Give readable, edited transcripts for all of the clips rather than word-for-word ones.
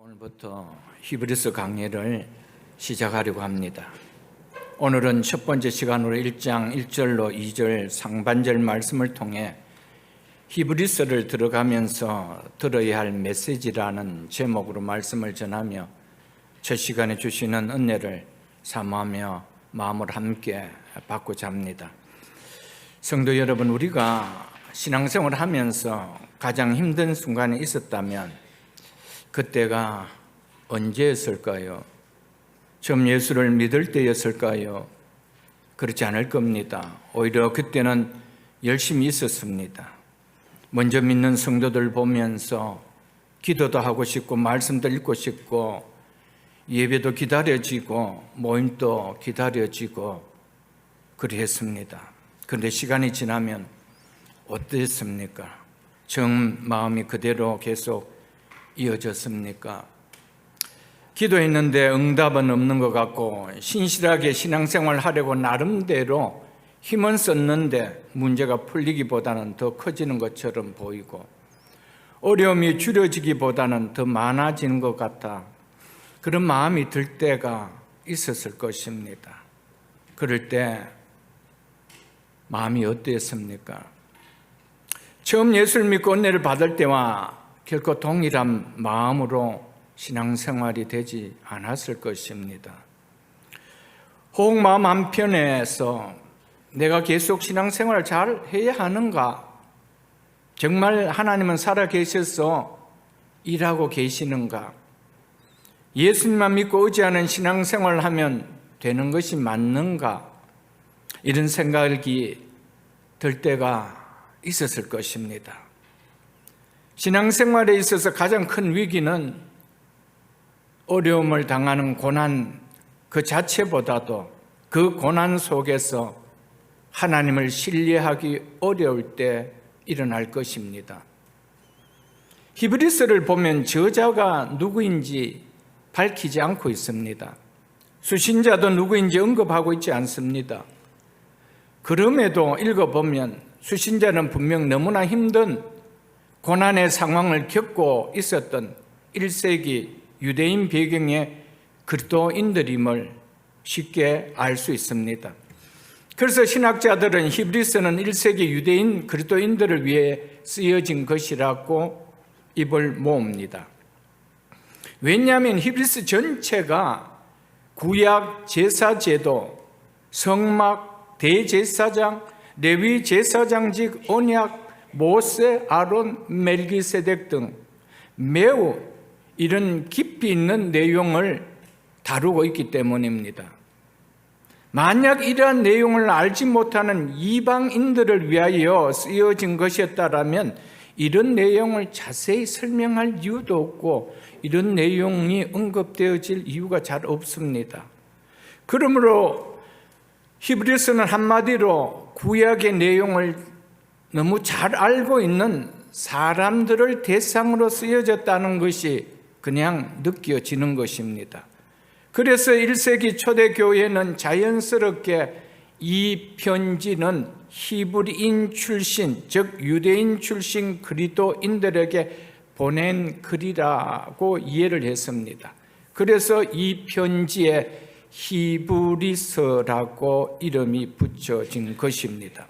오늘부터 히브리서 강의를 시작하려고 합니다. 오늘은 첫 번째 시간으로 1장 1절로 2절 상반절 말씀을 통해 히브리서를 들어가면서 들어야 할 메시지라는 제목으로 말씀을 전하며 첫 시간에 주시는 은혜를 사모하며 마음을 함께 받고자 합니다. 성도 여러분, 우리가 신앙생활을 하면서 가장 힘든 순간이 있었다면 그때가 언제였을까요? 처음 예수를 믿을 때였을까요? 그렇지 않을 겁니다. 오히려 그때는 열심히 있었습니다. 먼저 믿는 성도들 보면서 기도도 하고 싶고 말씀도 읽고 싶고 예배도 기다려지고 모임도 기다려지고 그리했습니다. 그런데 시간이 지나면 어땠습니까? 처음 마음이 그대로 계속 이어졌습니까? 기도했는데 응답은 없는 것 같고 신실하게 신앙생활 하려고 나름대로 힘은 썼는데 문제가 풀리기보다는 더 커지는 것처럼 보이고 어려움이 줄여지기보다는 더 많아지는 것 같아 그런 마음이 들 때가 있었을 것입니다. 그럴 때 마음이 어땠습니까? 처음 예수를 믿고 은혜를 받을 때와 결코 동일한 마음으로 신앙생활이 되지 않았을 것입니다. 혹 마음 한편에서 내가 계속 신앙생활을 잘 해야 하는가? 정말 하나님은 살아계셔서 일하고 계시는가? 예수님만 믿고 의지하는 신앙생활을 하면 되는 것이 맞는가? 이런 생각이 들 때가 있었을 것입니다. 신앙생활에 있어서 가장 큰 위기는 어려움을 당하는 고난 그 자체보다도 그 고난 속에서 하나님을 신뢰하기 어려울 때 일어날 것입니다. 히브리서를 보면 저자가 누구인지 밝히지 않고 있습니다. 수신자도 누구인지 언급하고 있지 않습니다. 그럼에도 읽어보면 수신자는 분명 너무나 힘든 고난의 상황을 겪고 있었던 1세기 유대인 배경의 그리스도인들임을 쉽게 알 수 있습니다. 그래서 신학자들은 히브리서는 1세기 유대인 그리스도인들을 위해 쓰여진 것이라고 입을 모읍니다. 왜냐하면 히브리서 전체가 구약 제사제도, 성막, 대제사장, 레위 제사장직, 언약, 모세, 아론, 멜기세덱 등 매우 이런 깊이 있는 내용을 다루고 있기 때문입니다. 만약 이러한 내용을 알지 못하는 이방인들을 위하여 쓰여진 것이었다면 이런 내용을 자세히 설명할 이유도 없고 이런 내용이 언급되어질 이유가 잘 없습니다. 그러므로 히브리서는 한마디로 구약의 내용을 너무 잘 알고 있는 사람들을 대상으로 쓰여졌다는 것이 그냥 느껴지는 것입니다. 그래서 1세기 초대교회는 자연스럽게 이 편지는 히브리인 출신, 즉 유대인 출신 그리스도인들에게 보낸 글이라고 이해를 했습니다. 그래서 이 편지에 히브리서라고 이름이 붙여진 것입니다.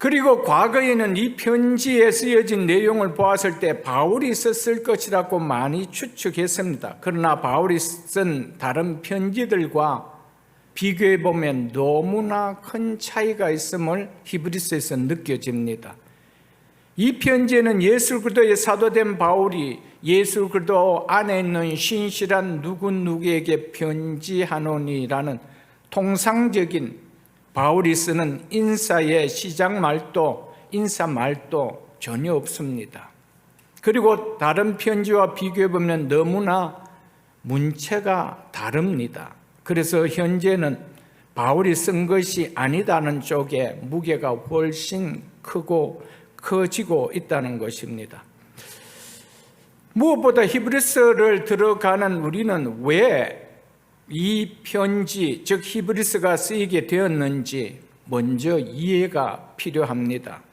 그리고 과거에는 이 편지에 쓰여진 내용을 보았을 때 바울이 썼을 것이라고 많이 추측했습니다. 그러나 바울이 쓴 다른 편지들과 비교해 보면 너무나 큰 차이가 있음을 히브리서에서 느껴집니다. 이 편지에는 예수 그리스도의 사도된 바울이 예수 그리스도 안에 있는 신실한 누구누구에게 편지하노니라는 통상적인 바울이 쓰는 인사의 시작말도 인사말도 전혀 없습니다. 그리고 다른 편지와 비교해보면 너무나 문체가 다릅니다. 그래서 현재는 바울이 쓴 것이 아니다는 쪽에 무게가 훨씬 크고 커지고 있다는 것입니다. 무엇보다 히브리서를 들어가는 우리는 왜 이 편지, 즉 히브리서가 쓰이게 되었는지 먼저 이해가 필요합니다.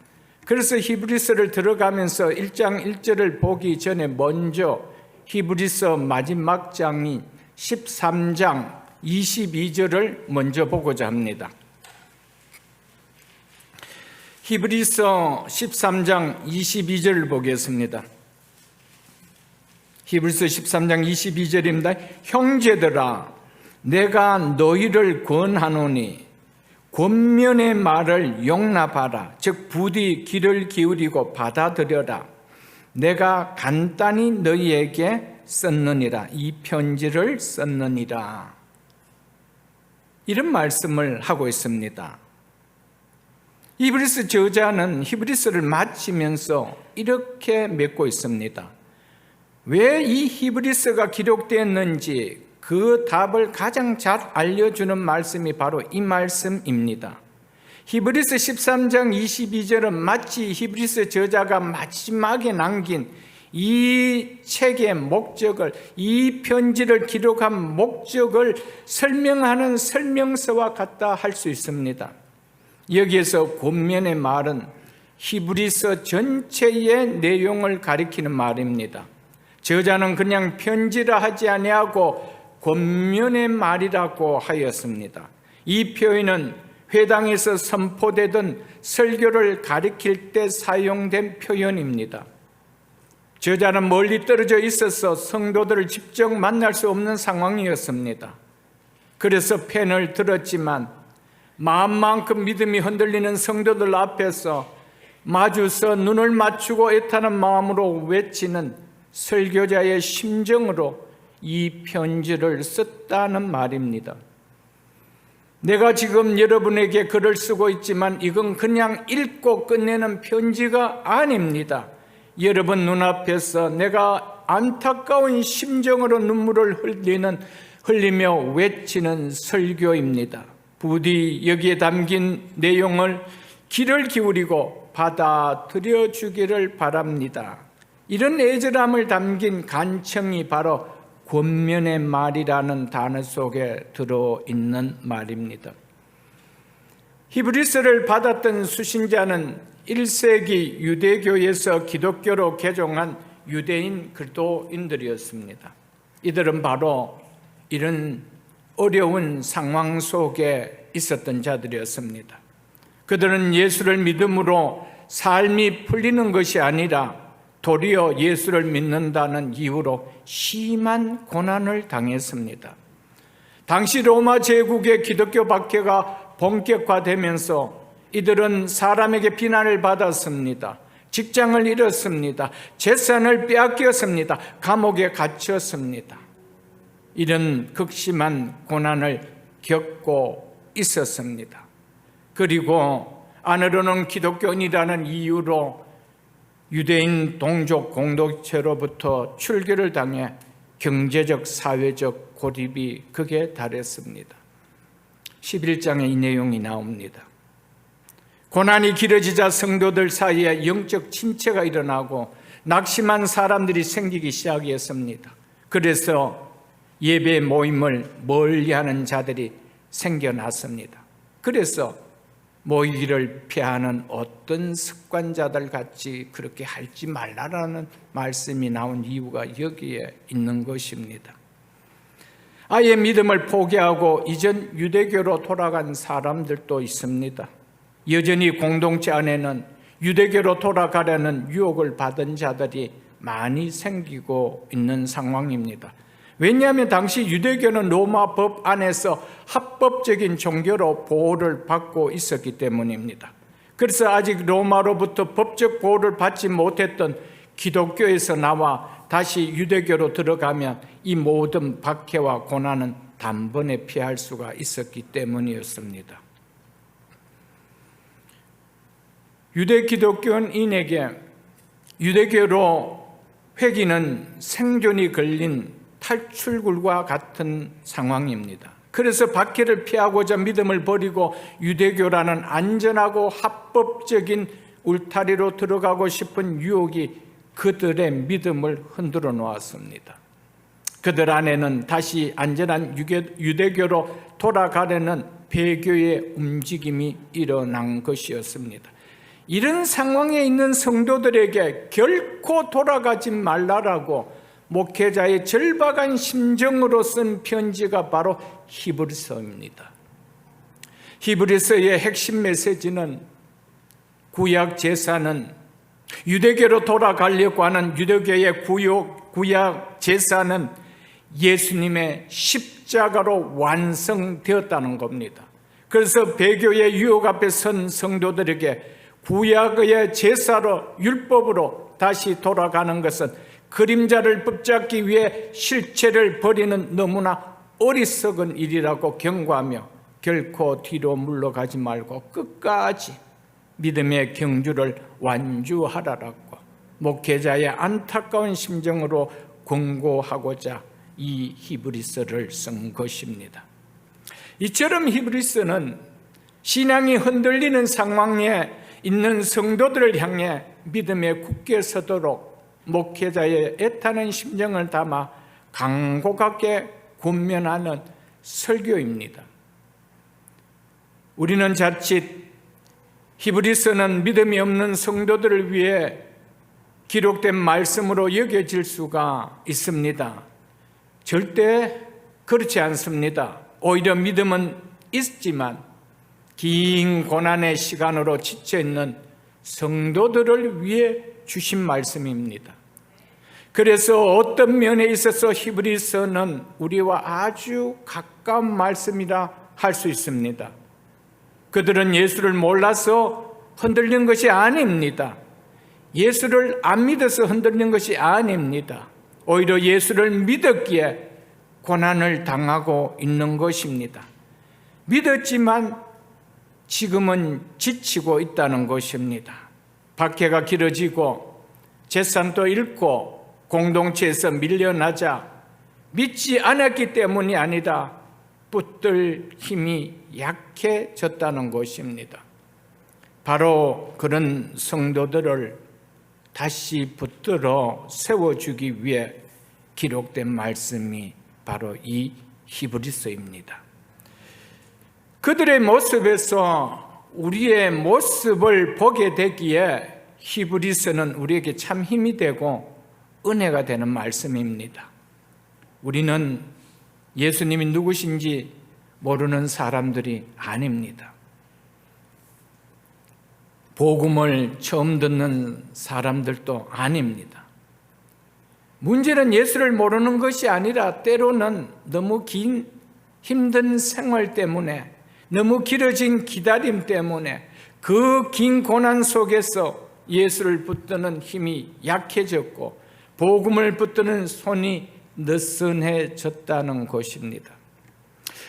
그래서 히브리서를 들어가면서 1장 1절을 보기 전에 먼저 히브리서 마지막 장인 13장 22절을 먼저 보고자 합니다. 히브리서 13장 22절을 보겠습니다. 히브리서 13장 22절입니다. 형제들아, 내가 너희를 권하노니 권면의 말을 용납하라. 즉 부디 귀를 기울이고 받아들여라. 내가 간단히 너희에게 썼느니라. 이 편지를 썼느니라. 이런 말씀을 하고 있습니다. 히브리서 저자는 히브리서를 마치면서 이렇게 맺고 있습니다. 왜 이 히브리서가 기록되었는지 그 답을 가장 잘 알려주는 말씀이 바로 이 말씀입니다. 히브리서 13장 22절은 마치 히브리서 저자가 마지막에 남긴 이 책의 목적을, 이 편지를 기록한 목적을 설명하는 설명서와 같다 할 수 있습니다. 여기에서 권면의 말은 히브리서 전체의 내용을 가리키는 말입니다. 저자는 그냥 편지라 하지 아니하고 권면의 말이라고 하였습니다. 이 표현은 회당에서 선포되던 설교를 가리킬 때 사용된 표현입니다. 저자는 멀리 떨어져 있어서 성도들을 직접 만날 수 없는 상황이었습니다. 그래서 펜을 들었지만 마음만큼 믿음이 흔들리는 성도들 앞에서 마주서 눈을 맞추고 애타는 마음으로 외치는 설교자의 심정으로 이 편지를 썼다는 말입니다. 내가 지금 여러분에게 글을 쓰고 있지만 이건 그냥 읽고 끝내는 편지가 아닙니다. 여러분 눈앞에서 내가 안타까운 심정으로 눈물을 흘리며 외치는 설교입니다. 부디 여기에 담긴 내용을 귀를 기울이고 받아들여 주기를 바랍니다. 이런 애절함을 담긴 간청이 바로 권면의 말이라는 단어 속에 들어있는 말입니다. 히브리서를 받았던 수신자는 1세기 유대교에서 기독교로 개종한 유대인 그리스도인들이었습니다. 이들은 바로 이런 어려운 상황 속에 있었던 자들이었습니다. 그들은 예수를 믿음으로 삶이 풀리는 것이 아니라 도리어 예수를 믿는다는 이유로 심한 고난을 당했습니다. 당시 로마 제국의 기독교 박해가 본격화되면서 이들은 사람에게 비난을 받았습니다. 직장을 잃었습니다. 재산을 빼앗겼습니다. 감옥에 갇혔습니다. 이런 극심한 고난을 겪고 있었습니다. 그리고 안으로는 기독교인이라는 이유로 유대인 동족 공동체로부터 출교를 당해 경제적, 사회적 고립이 극에 달했습니다. 11장에 이 내용이 나옵니다. 고난이 길어지자 성도들 사이에 영적 침체가 일어나고 낙심한 사람들이 생기기 시작했습니다. 그래서 예배 모임을 멀리하는 자들이 생겨났습니다. 그래서 모이기를 피하는 어떤 습관자들 같이 그렇게 하지 말라라는 말씀이 나온 이유가 여기에 있는 것입니다. 아예 믿음을 포기하고 이전 유대교로 돌아간 사람들도 있습니다. 여전히 공동체 안에는 유대교로 돌아가려는 유혹을 받은 자들이 많이 생기고 있는 상황입니다. 왜냐하면 당시 유대교는 로마 법 안에서 합법적인 종교로 보호를 받고 있었기 때문입니다. 그래서 아직 로마로부터 법적 보호를 받지 못했던 기독교에서 나와 다시 유대교로 들어가면 이 모든 박해와 고난은 단번에 피할 수가 있었기 때문이었습니다. 유대 기독교인에게 유대교로 회귀는 생존이 걸린 탈출굴과 같은 상황입니다. 그래서 박해를 피하고자 믿음을 버리고 유대교라는 안전하고 합법적인 울타리로 들어가고 싶은 유혹이 그들의 믿음을 흔들어 놓았습니다. 그들 안에는 다시 안전한 유대교로 돌아가려는 배교의 움직임이 일어난 것이었습니다. 이런 상황에 있는 성도들에게 결코 돌아가지 말라라고 목회자의 절박한 심정으로 쓴 편지가 바로 히브리서입니다. 히브리서의 핵심 메시지는 구약 제사는 유대교로 돌아가려고 하는 유대교의 구약 제사는 예수님의 십자가로 완성되었다는 겁니다. 그래서 배교의 유혹 앞에 선 성도들에게 구약의 제사로 율법으로 다시 돌아가는 것은 그림자를 붙잡기 위해 실체를 버리는 너무나 어리석은 일이라고 경고하며 결코 뒤로 물러가지 말고 끝까지 믿음의 경주를 완주하라라고 목회자의 안타까운 심정으로 권고하고자 이 히브리서를 쓴 것입니다. 이처럼 히브리서는 신앙이 흔들리는 상황에 있는 성도들을 향해 믿음에 굳게 서도록 목회자의 애타는 심정을 담아 강곡하게 권면하는 설교입니다. 우리는 자칫 히브리서는 믿음이 없는 성도들을 위해 기록된 말씀으로 여겨질 수가 있습니다. 절대 그렇지 않습니다. 오히려 믿음은 있지만 긴 고난의 시간으로 지쳐있는 성도들을 위해 주신 말씀입니다. 그래서 어떤 면에 있어서 히브리서는 우리와 아주 가까운 말씀이라 할 수 있습니다. 그들은 예수를 몰라서 흔들린 것이 아닙니다. 예수를 안 믿어서 흔들린 것이 아닙니다. 오히려 예수를 믿었기에 고난을 당하고 있는 것입니다. 믿었지만 지금은 지치고 있다는 것입니다. 박해가 길어지고 재산도 잃고 공동체에서 밀려나자 믿지 않았기 때문이 아니라 붙들 힘이 약해졌다는 것입니다. 바로 그런 성도들을 다시 붙들어 세워주기 위해 기록된 말씀이 바로 이 히브리서입니다. 그들의 모습에서 우리의 모습을 보게 되기에 히브리서는 우리에게 참 힘이 되고 은혜가 되는 말씀입니다. 우리는 예수님이 누구신지 모르는 사람들이 아닙니다. 복음을 처음 듣는 사람들도 아닙니다. 문제는 예수를 모르는 것이 아니라 때로는 너무 긴 힘든 생활 때문에, 너무 길어진 기다림 때문에 그 긴 고난 속에서 예수를 붙드는 힘이 약해졌고 복음을 붙드는 손이 느슨해졌다는 것입니다.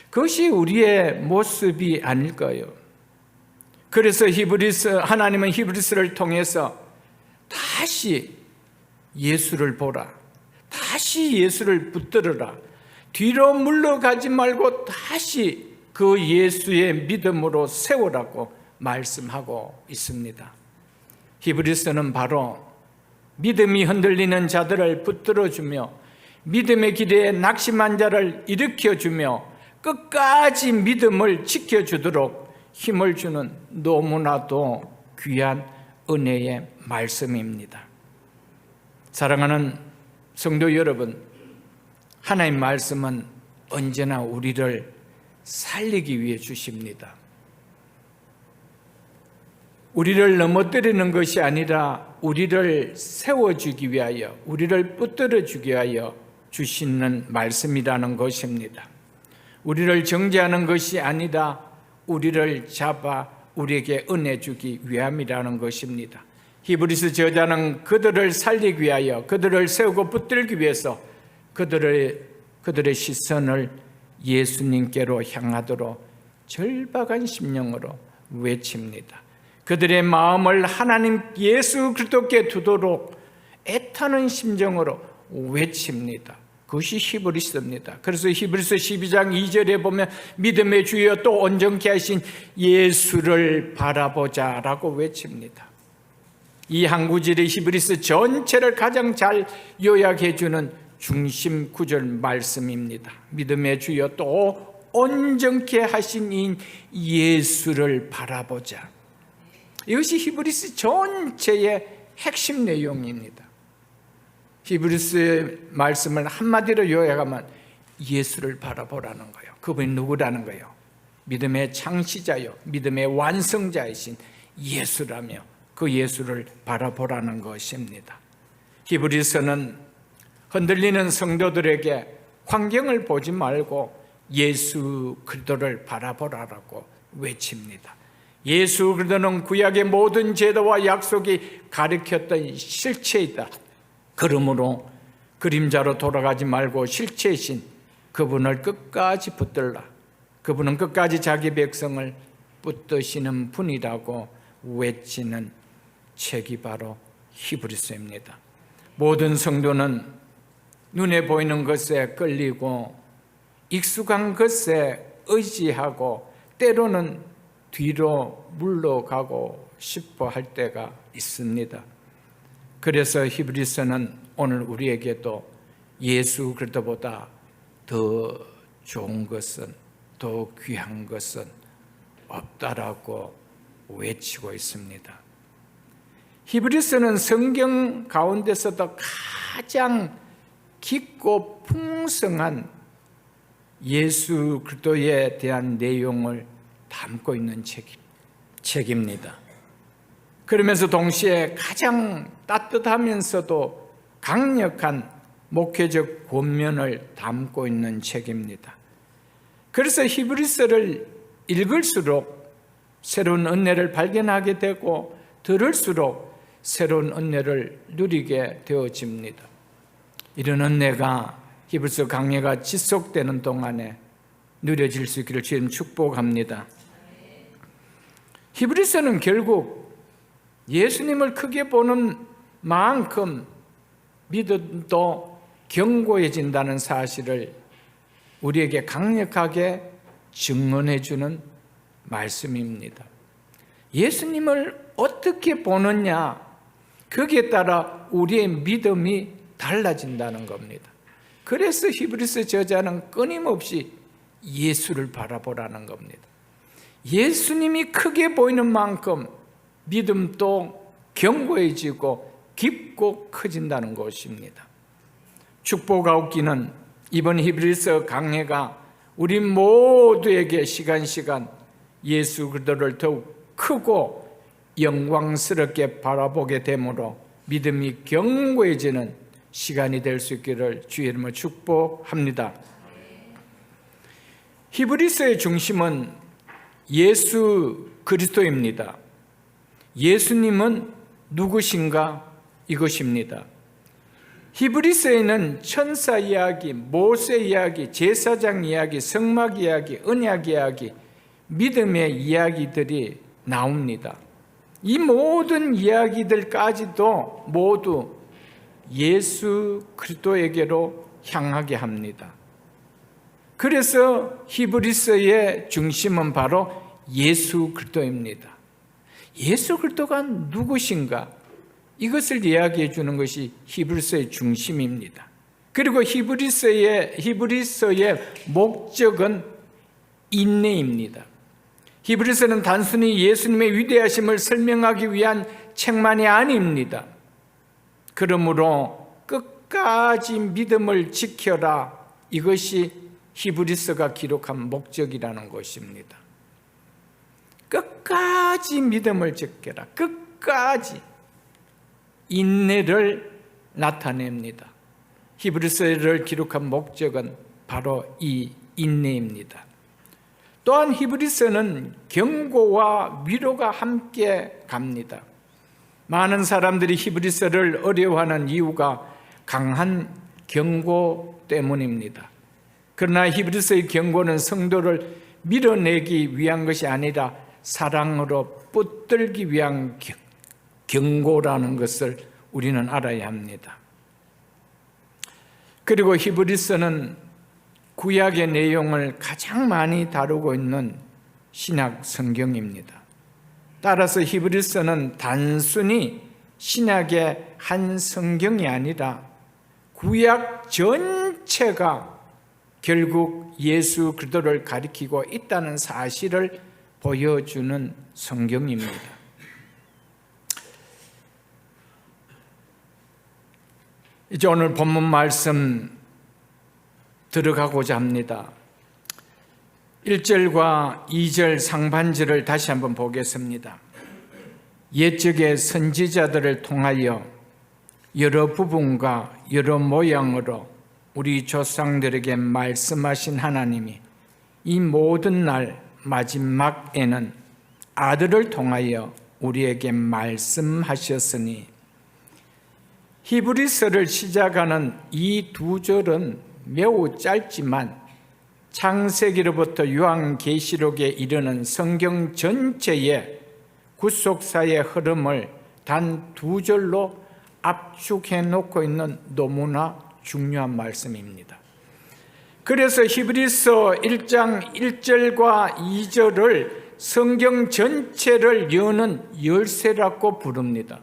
그것이 우리의 모습이 아닐까요? 그래서 하나님은 히브리서를 통해서 다시 예수를 보라, 다시 예수를 붙들어라, 뒤로 물러가지 말고 다시 그 예수의 믿음으로 세우라고 말씀하고 있습니다. 히브리서는 바로 믿음이 흔들리는 자들을 붙들어주며 믿음의 길에 낙심한 자를 일으켜주며 끝까지 믿음을 지켜주도록 힘을 주는 너무나도 귀한 은혜의 말씀입니다. 사랑하는 성도 여러분, 하나님 말씀은 언제나 우리를 살리기 위해 주십니다. 우리를 넘어뜨리는 것이 아니라 우리를 세워주기 위하여, 우리를 붙들어주기 위하여 주시는 말씀이라는 것입니다. 우리를 정죄하는 것이 아니라 우리를 잡아 우리에게 은혜 주기 위함이라는 것입니다. 히브리서 저자는 그들을 살리기 위하여, 그들을 세우고 붙들기 위해서 그들의 시선을 예수님께로 향하도록 절박한 심령으로 외칩니다. 그들의 마음을 하나님 예수 그리스도께 두도록 애타는 심정으로 외칩니다. 그것이 히브리서입니다. 그래서 히브리서 12장 2절에 보면 믿음의 주여 또 온전케 하신 예수를 바라보자 라고 외칩니다. 이 한 구절이 히브리서 전체를 가장 잘 요약해 주는 중심 구절 말씀입니다. 믿음의 주여 또 온전케 하신 이 예수를 바라보자. 이것이 히브리서 전체의 핵심 내용입니다. 히브리서의 말씀을 한마디로 요약하면 예수를 바라보라는 거예요. 그분이 누구라는 거예요? 믿음의 창시자요, 믿음의 완성자이신 예수라며 그 예수를 바라보라는 것입니다. 히브리서는 흔들리는 성도들에게 환경을 보지 말고 예수 그리스도를 바라보라라고 외칩니다. 예수 그리스도는 구약의 모든 제도와 약속이 가리켰던 실체이다. 그러므로 그림자로 돌아가지 말고 실체이신 그분을 끝까지 붙들라. 그분은 끝까지 자기 백성을 붙드시는 분이라고 외치는 책이 바로 히브리서입니다. 모든 성도는 눈에 보이는 것에 끌리고 익숙한 것에 의지하고 때로는 뒤로 물러가고 싶어 할 때가 있습니다. 그래서 히브리서는 오늘 우리에게도 예수 그리스도보다 더 좋은 것은, 더 귀한 것은 없다라고 외치고 있습니다. 히브리서는 성경 가운데서도 가장 깊고 풍성한 예수 그리스도에 대한 내용을 담고 있는 책입니다. 그러면서 동시에 가장 따뜻하면서도 강력한 목회적 권면을 담고 있는 책입니다. 그래서 히브리서를 읽을수록 새로운 은혜를 발견하게 되고 들을수록 새로운 은혜를 누리게 되어집니다. 이런 은혜가 히브리서 강해가 지속되는 동안에 누려질 수 있기를 주님 축복합니다. 히브리서는 결국 예수님을 크게 보는 만큼 믿음도 견고해진다는 사실을 우리에게 강력하게 증언해 주는 말씀입니다. 예수님을 어떻게 보느냐, 거기에 따라 우리의 믿음이 달라진다는 겁니다. 그래서 히브리서 저자는 끊임없이 예수를 바라보라는 겁니다. 예수님이 크게 보이는 만큼 믿음도 견고해지고 깊고 커진다는 것입니다. 축복하옵기는 이번 히브리서 강해가 우리 모두에게 시간 예수 그리스도를 더욱 크고 영광스럽게 바라보게 되므로 믿음이 견고해지는 시간이 될 수 있기를 주의 이름으로 축복합니다. 히브리서의 중심은 예수 그리스도입니다. 예수님은 누구신가? 이것입니다. 히브리서에는 천사 이야기, 모세 이야기, 제사장 이야기, 성막 이야기, 언약 이야기, 믿음의 이야기들이 나옵니다. 이 모든 이야기들까지도 모두 예수 그리스도에게로 향하게 합니다. 그래서 히브리서의 중심은 바로 예수 그리스도입니다. 예수 그리스도가 누구신가? 이것을 이야기해 주는 것이 히브리서의 중심입니다. 그리고 히브리서의 목적은 인내입니다. 히브리서는 단순히 예수님의 위대하심을 설명하기 위한 책만이 아닙니다. 그러므로 끝까지 믿음을 지켜라, 이것이 히브리서가 기록한 목적이라는 것입니다. 끝까지 믿음을 지켜라, 끝까지 인내를 나타냅니다. 히브리서를 기록한 목적은 바로 이 인내입니다. 또한 히브리서는 경고와 위로가 함께 갑니다. 많은 사람들이 히브리서를 어려워하는 이유가 강한 경고 때문입니다. 그러나 히브리서의 경고는 성도를 밀어내기 위한 것이 아니라 사랑으로 붙들기 위한 경고라는 것을 우리는 알아야 합니다. 그리고 히브리서는 구약의 내용을 가장 많이 다루고 있는 신약 성경입니다. 따라서 히브리서는 단순히 신약의 한 성경이 아니라 구약 전체가 결국 예수 그리스도를 가리키고 있다는 사실을 보여주는 성경입니다. 이제 오늘 본문 말씀 들어가고자 합니다. 1절과 2절 상반절을 다시 한번 보겠습니다. 옛적의 선지자들을 통하여 여러 부분과 여러 모양으로 우리 조상들에게 말씀하신 하나님이 이 모든 날 마지막에는 아들을 통하여 우리에게 말씀하셨으니, 히브리서를 시작하는 이 두 절은 매우 짧지만 창세기로부터 요한계시록에 이르는 성경 전체의 구속사의 흐름을 단 두 절로 압축해 놓고 있는 너무나 중요한 말씀입니다. 그래서 히브리서 1장 1절과 2절을 성경 전체를 여는 열쇠라고 부릅니다.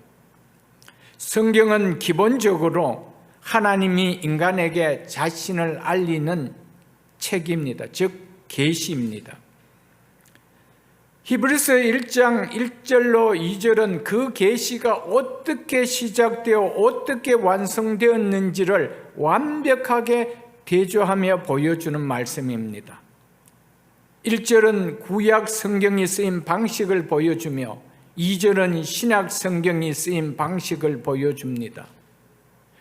성경은 기본적으로 하나님이 인간에게 자신을 알리는 책입니다. 즉 계시입니다. 히브리서 1장 1절로 2절은 그 계시가 어떻게 시작되어 어떻게 완성되었는지를 완벽하게 대조하며 보여주는 말씀입니다. 1절은 구약 성경이 쓰인 방식을 보여주며 2절은 신약 성경이 쓰인 방식을 보여줍니다.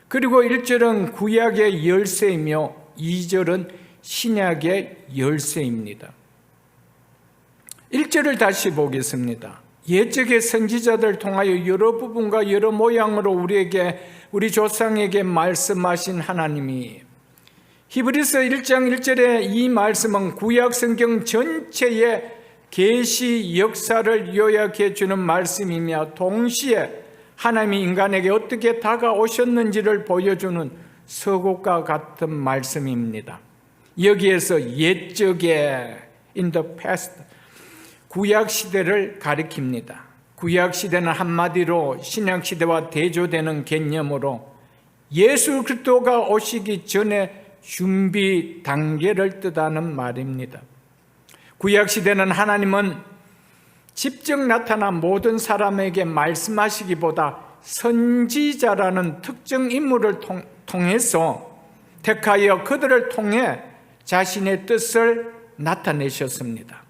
그리고 1절은 구약의 열쇠이며 2절은 신약의 열쇠입니다. 1절을 다시 보겠습니다. 옛적의 선지자들 통하여 여러 부분과 여러 모양으로 우리 조상에게 말씀하신 하나님이, 히브리서 1장 1절의 이 말씀은 구약 성경 전체의 계시 역사를 요약해 주는 말씀이며 동시에 하나님이 인간에게 어떻게 다가오셨는지를 보여주는 서곡과 같은 말씀입니다. 여기에서 옛적에 in the past, 구약 시대를 가리킵니다. 구약 시대는 한마디로 신약 시대와 대조되는 개념으로 예수 그리스도가 오시기 전에 준비 단계를 뜻하는 말입니다. 구약 시대는 하나님은 직접 나타나 모든 사람에게 말씀하시기보다 선지자라는 특정 인물을 통해서 택하여 그들을 통해 자신의 뜻을 나타내셨습니다.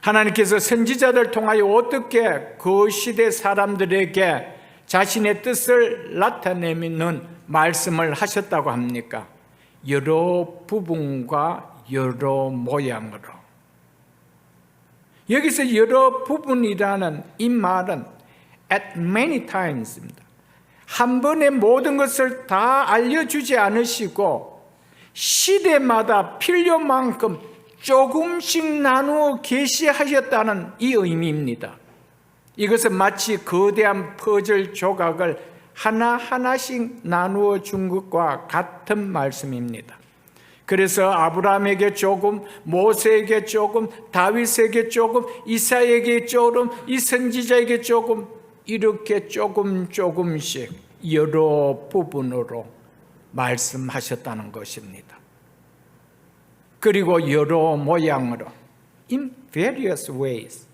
하나님께서 선지자들 통하여 어떻게 그 시대 사람들에게 자신의 뜻을 나타내는 말씀을 하셨다고 합니까? 여러 부분과 여러 모양으로. 여기서 여러 부분이라는 이 말은 at many times입니다. 한 번에 모든 것을 다 알려주지 않으시고 시대마다 필요만큼 조금씩 나누어 계시하셨다는 이 의미입니다. 이것은 마치 거대한 퍼즐 조각을 하나하나씩 나누어 준 것과 같은 말씀입니다. 그래서 아브라함에게 조금, 모세에게 조금, 다윗에게 조금, 이사야에게 조금, 이 선지자에게 조금, 이렇게 조금씩 여러 부분으로 말씀하셨다는 것입니다. 그리고 여러 모양으로 in various ways.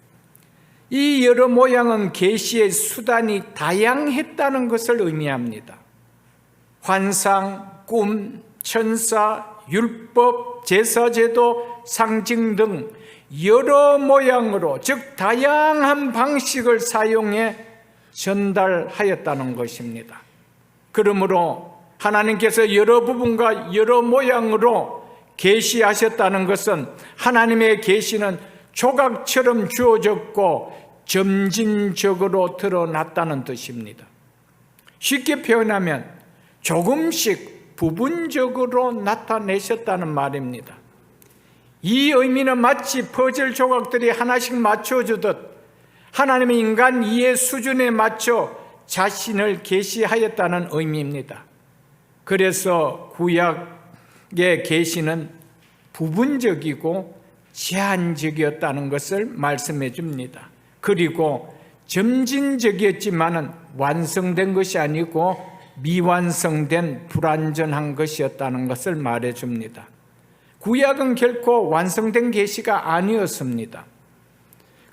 이 여러 모양은 계시의 수단이 다양했다는 것을 의미합니다. 환상, 꿈, 천사, 율법, 제사제도, 상징 등 여러 모양으로, 즉 다양한 방식을 사용해 전달하였다는 것입니다. 그러므로 하나님께서 여러 부분과 여러 모양으로 계시하셨다는 것은 하나님의 계시는 조각처럼 주어졌고 점진적으로 드러났다는 뜻입니다. 쉽게 표현하면 조금씩 부분적으로 나타내셨다는 말입니다. 이 의미는 마치 퍼즐 조각들이 하나씩 맞춰주듯 하나님의 인간 이해 수준에 맞춰 자신을 계시하였다는 의미입니다. 그래서 구약의 계시는 부분적이고 제한적이었다는 것을 말씀해 줍니다. 그리고 점진적이었지만은 완성된 것이 아니고 미완성된 불완전한 것이었다는 것을 말해 줍니다. 구약은 결코 완성된 계시가 아니었습니다.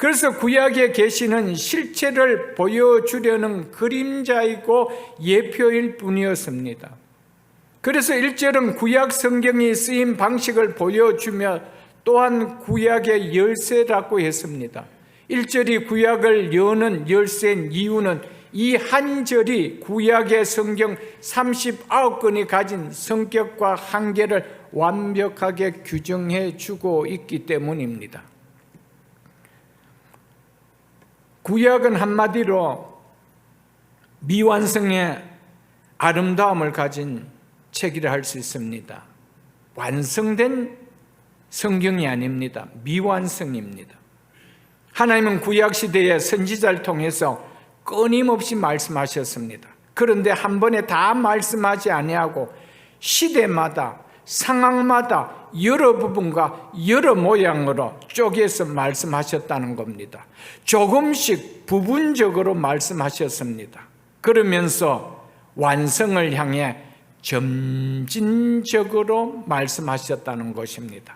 그래서 구약의 계시는 실체를 보여주려는 그림자이고 예표일 뿐이었습니다. 그래서 1절은 구약 성경이 쓰인 방식을 보여주며 또한 구약의 열쇠라고 했습니다. 1절이 구약을 여는 열쇠인 이유는 이 한 절이 구약의 성경 39권이 가진 성격과 한계를 완벽하게 규정해 주고 있기 때문입니다. 구약은 한마디로 미완성의 아름다움을 가진 책이라 할 수 있습니다. 완성된 성경이 아닙니다. 미완성입니다. 하나님은 구약시대의 선지자를 통해서 끊임없이 말씀하셨습니다. 그런데 한 번에 다 말씀하지 아니하고 시대마다 상황마다 여러 부분과 여러 모양으로 쪼개서 말씀하셨다는 겁니다. 조금씩 부분적으로 말씀하셨습니다. 그러면서 완성을 향해 점진적으로 말씀하셨다는 것입니다.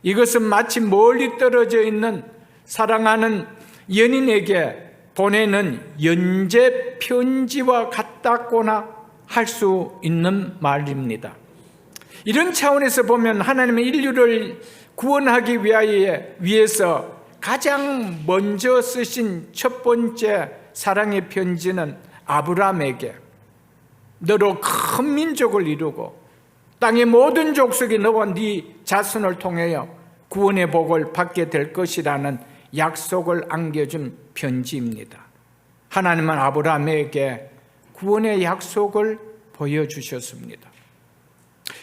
이것은 마치 멀리 떨어져 있는 사랑하는 연인에게 보내는 연재 편지와 같다고나 할 수 있는 말입니다. 이런 차원에서 보면 하나님은 인류를 구원하기 위해서 가장 먼저 쓰신 첫 번째 사랑의 편지는 아브라함에게 너로 큰 민족을 이루고 땅의 모든 족속이 너와 네 자손을 통하여 구원의 복을 받게 될 것이라는 약속을 안겨준 편지입니다. 하나님은 아브라함에게 구원의 약속을 보여주셨습니다.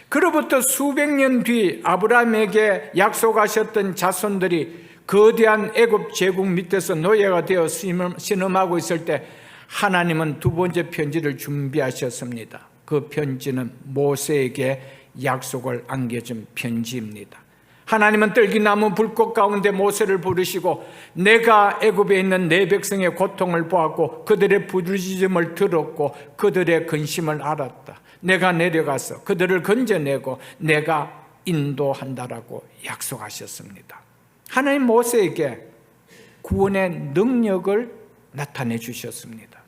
그로부터 수백 년 뒤 아브라함에게 약속하셨던 자손들이 거대한 애굽 제국 밑에서 노예가 되어 신음하고 있을 때 하나님은 두 번째 편지를 준비하셨습니다. 그 편지는 모세에게 약속을 안겨준 편지입니다. 하나님은 떨기나무 불꽃 가운데 모세를 부르시고 내가 애굽에 있는 내 백성의 고통을 보았고 그들의 부르짖음을 들었고 그들의 근심을 알았다. 내가 내려가서 그들을 건져내고 내가 인도한다라고 약속하셨습니다. 하나님 모세에게 구원의 능력을 나타내 주셨습니다.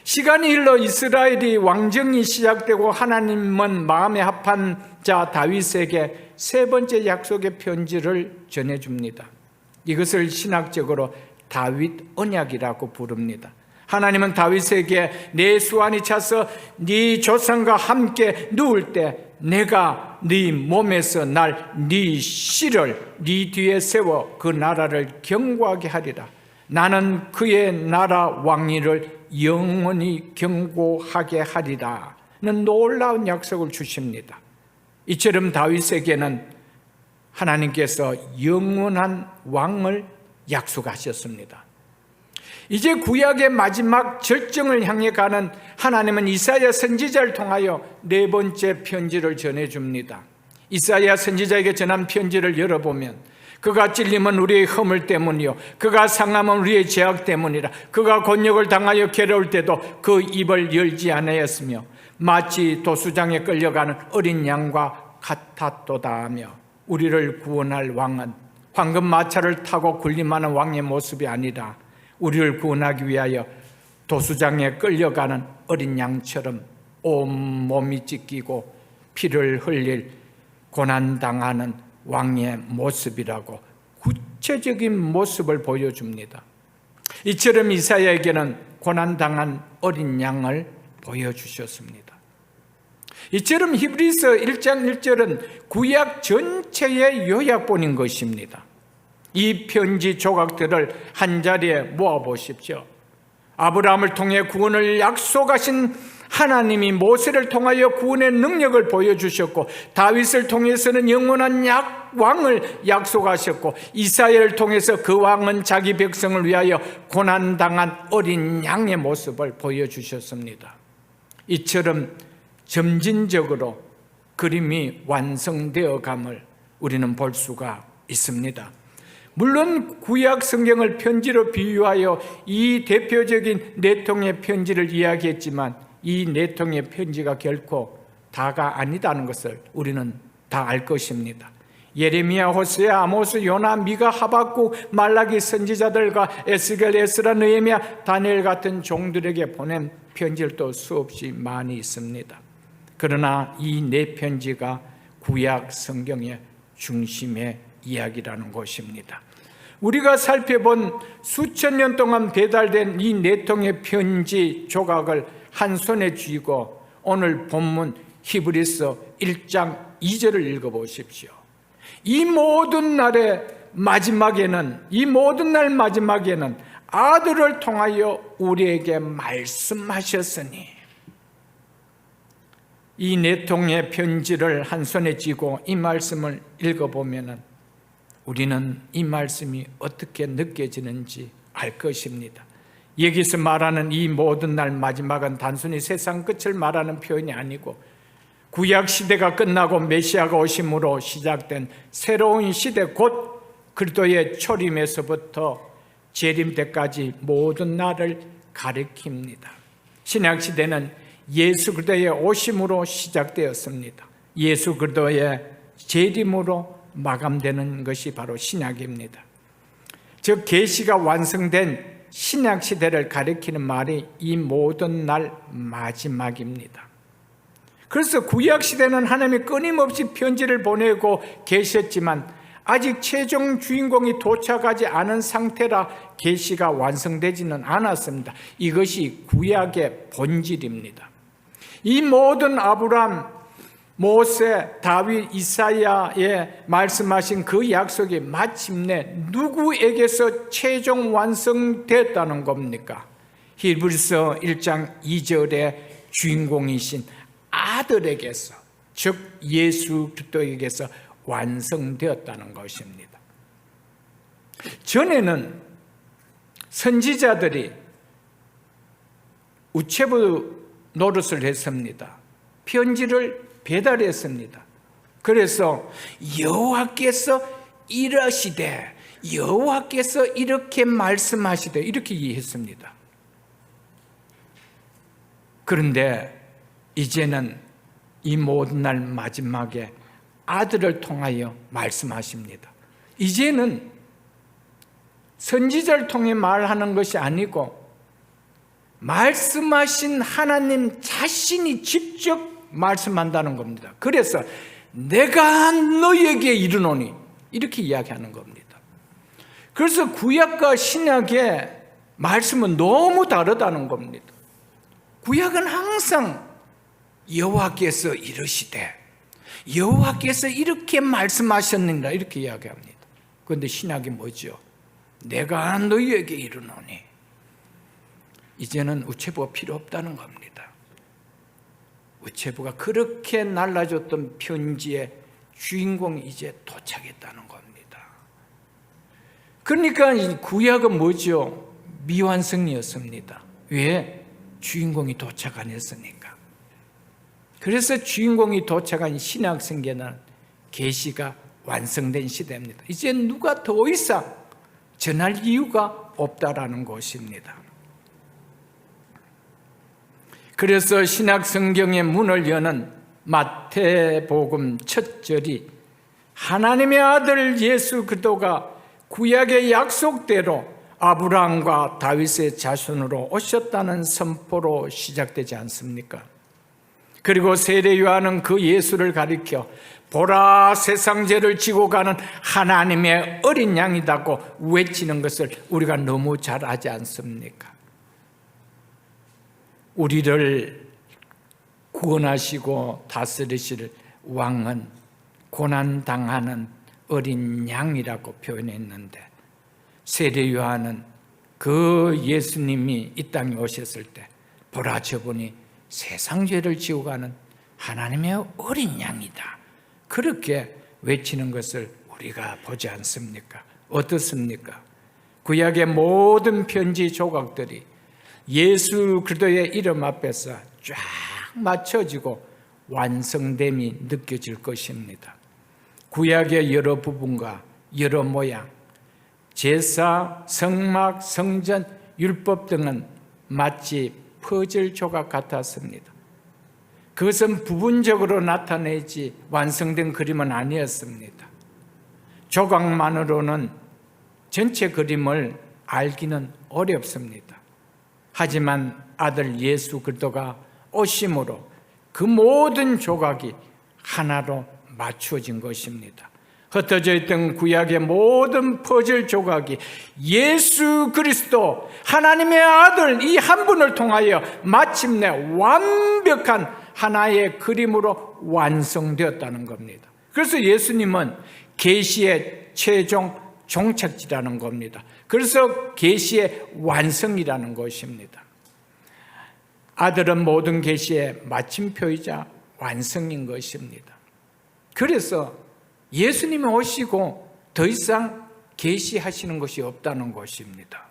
시간이 흘러 이스라엘이 왕정이 시작되고 하나님은 마음에 합한 자 다윗에게 세 번째 약속의 편지를 전해줍니다. 이것을 신학적으로 다윗 언약이라고 부릅니다. 하나님은 다윗에게 내 수완이 차서 네 조상과 함께 누울 때 내가 네 몸에서 날 네 씨를 네 뒤에 세워 그 나라를 견고하게 하리라. 나는 그의 나라 왕위를 영원히 견고하게 하리라는 놀라운 약속을 주십니다. 이처럼 다윗에게는 하나님께서 영원한 왕을 약속하셨습니다. 이제 구약의 마지막 절정을 향해 가는 하나님은 이사야 선지자를 통하여 네 번째 편지를 전해줍니다. 이사야 선지자에게 전한 편지를 열어보면 그가 찔림은 우리의 허물 때문이요 그가 상함은 우리의 죄악 때문이라. 그가 곤욕을 당하여 괴로울 때도 그 입을 열지 않았으며 마치 도수장에 끌려가는 어린 양과 같았도다 하며 우리를 구원할 왕은 황금 마차를 타고 군림하는 왕의 모습이 아니라 우리를 구원하기 위하여 도수장에 끌려가는 어린 양처럼 온몸이 찢기고 피를 흘릴 고난당하는 왕의 모습이라고 구체적인 모습을 보여줍니다. 이처럼 이사야에게는 고난당한 어린 양을 보여주셨습니다. 이처럼 히브리서 1장 1절은 구약 전체의 요약본인 것입니다. 이 편지 조각들을 한자리에 모아보십시오. 아브라함을 통해 구원을 약속하신 하나님이 모세를 통하여 구원의 능력을 보여주셨고 다윗을 통해서는 영원한 왕을 약속하셨고 이사야를 통해서 그 왕은 자기 백성을 위하여 고난당한 어린 양의 모습을 보여주셨습니다. 이처럼 점진적으로 그림이 완성되어 감을 우리는 볼 수가 있습니다. 물론 구약 성경을 편지로 비유하여 이 대표적인 네 통의 편지를 이야기했지만 이 네 통의 편지가 결코 다가 아니다는 것을 우리는 다 알 것입니다. 예레미야, 호세아, 아모스, 요나, 미가, 하박국, 말라기 선지자들과 에스겔, 에스라, 느헤미야, 다니엘 같은 종들에게 보낸 편지들도 수없이 많이 있습니다. 그러나 이 네 편지가 구약 성경의 중심의 이야기라는 것입니다. 우리가 살펴본 수천 년 동안 배달된 이 네 통의 편지 조각을 한 손에 쥐고 오늘 본문 히브리서 1장 2절을 읽어보십시오. 이 모든 날 마지막에는 아들을 통하여 우리에게 말씀하셨으니, 이 네 통의 편지를 한 손에 쥐고 이 말씀을 읽어보면 우리는 이 말씀이 어떻게 느껴지는지 알 것입니다. 여기서 말하는 이 모든 날 마지막은 단순히 세상 끝을 말하는 표현이 아니고 구약 시대가 끝나고 메시아가 오심으로 시작된 새로운 시대, 곧 그리스도의 초림에서부터 재림 때까지 모든 날을 가리킵니다. 신약 시대는 예수 그리스도의 오심으로 시작되었습니다. 예수 그리스도의 재림으로 마감되는 것이 바로 신약입니다. 즉 계시가 완성된 신약 시대를 가리키는 말이 이 모든 날 마지막입니다. 그래서 구약 시대는 하나님이 끊임없이 편지를 보내고 계셨지만 아직 최종 주인공이 도착하지 않은 상태라 계시가 완성되지는 않았습니다. 이것이 구약의 본질입니다. 이 모든 아브람, 모세, 다윗, 이사야에 말씀하신 그 약속이 마침내 누구에게서 최종 완성됐다는 겁니까? 히브리서 1장 2절의 주인공이신 아들에게서, 즉 예수 그리스도에게서 완성되었다는 것입니다. 전에는 선지자들이 우체부 노릇을 했습니다. 편지를 배달했습니다. 그래서 여호와께서 이러시되, 여호와께서 이렇게 말씀하시되, 이렇게 이해했습니다. 그런데 이제는 이 모든 날 마지막에 아들을 통하여 말씀하십니다. 이제는 선지자를 통해 말하는 것이 아니고 말씀하신 하나님 자신이 직접 말씀한다는 겁니다. 그래서 내가 너에게 이르노니, 이렇게 이야기하는 겁니다. 그래서 구약과 신약의 말씀은 너무 다르다는 겁니다. 구약은 항상 여호와께서 이르시되, 여호와께서 이렇게 말씀하셨느니라, 이렇게 이야기합니다. 그런데 신약이 뭐죠? 내가 너희에게 이르노니. 이제는 우체부가 필요 없다는 겁니다. 우체부가 그렇게 날라줬던 편지의 주인공이 이제 도착했다는 겁니다. 그러니까 이 구약은 뭐죠? 미완성이었습니다. 왜? 주인공이 도착 안 했으니까. 그래서 주인공이 도착한 신약 성경은 계시가 완성된 시대입니다. 이제 누가 더 이상 전할 이유가 없다라는 것입니다. 그래서 신약 성경의 문을 여는 마태복음 첫 절이 하나님의 아들 예수 그리스도가 구약의 약속대로 아브라함과 다윗의 자손으로 오셨다는 선포로 시작되지 않습니까? 그리고 세례 요한은 그 예수를 가리켜 보라, 세상 죄를 지고 가는 하나님의 어린 양이라고 외치는 것을 우리가 너무 잘 아지 않습니까? 우리를 구원하시고 다스리실 왕은 고난당하는 어린 양이라고 표현했는데, 세례 요한은 그 예수님이 이 땅에 오셨을 때 보라, 저분이 세상 죄를 지고 가는 하나님의 어린 양이다, 그렇게 외치는 것을 우리가 보지 않습니까? 어떻습니까? 구약의 모든 편지 조각들이 예수 그리스도의 이름 앞에서 쫙 맞춰지고 완성됨이 느껴질 것입니다. 구약의 여러 부분과 여러 모양, 제사, 성막, 성전, 율법 등은 마치 퍼즐 조각 같았습니다. 그것은 부분적으로 나타내지 완성된 그림은 아니었습니다. 조각만으로는 전체 그림을 알기는 어렵습니다. 하지만 아들 예수 그리스도가 오심으로 그 모든 조각이 하나로 맞추어진 것입니다. 흩어져 있던 구약의 모든 퍼즐 조각이 예수 그리스도 하나님의 아들 이 한 분을 통하여 마침내 완벽한 하나의 그림으로 완성되었다는 겁니다. 그래서 예수님은 계시의 최종 종착지라는 겁니다. 그래서 계시의 완성이라는 것입니다. 아들은 모든 계시의 마침표이자 완성인 것입니다. 그래서 예수님이 오시고 더 이상 계시하시는 것이 없다는 것입니다.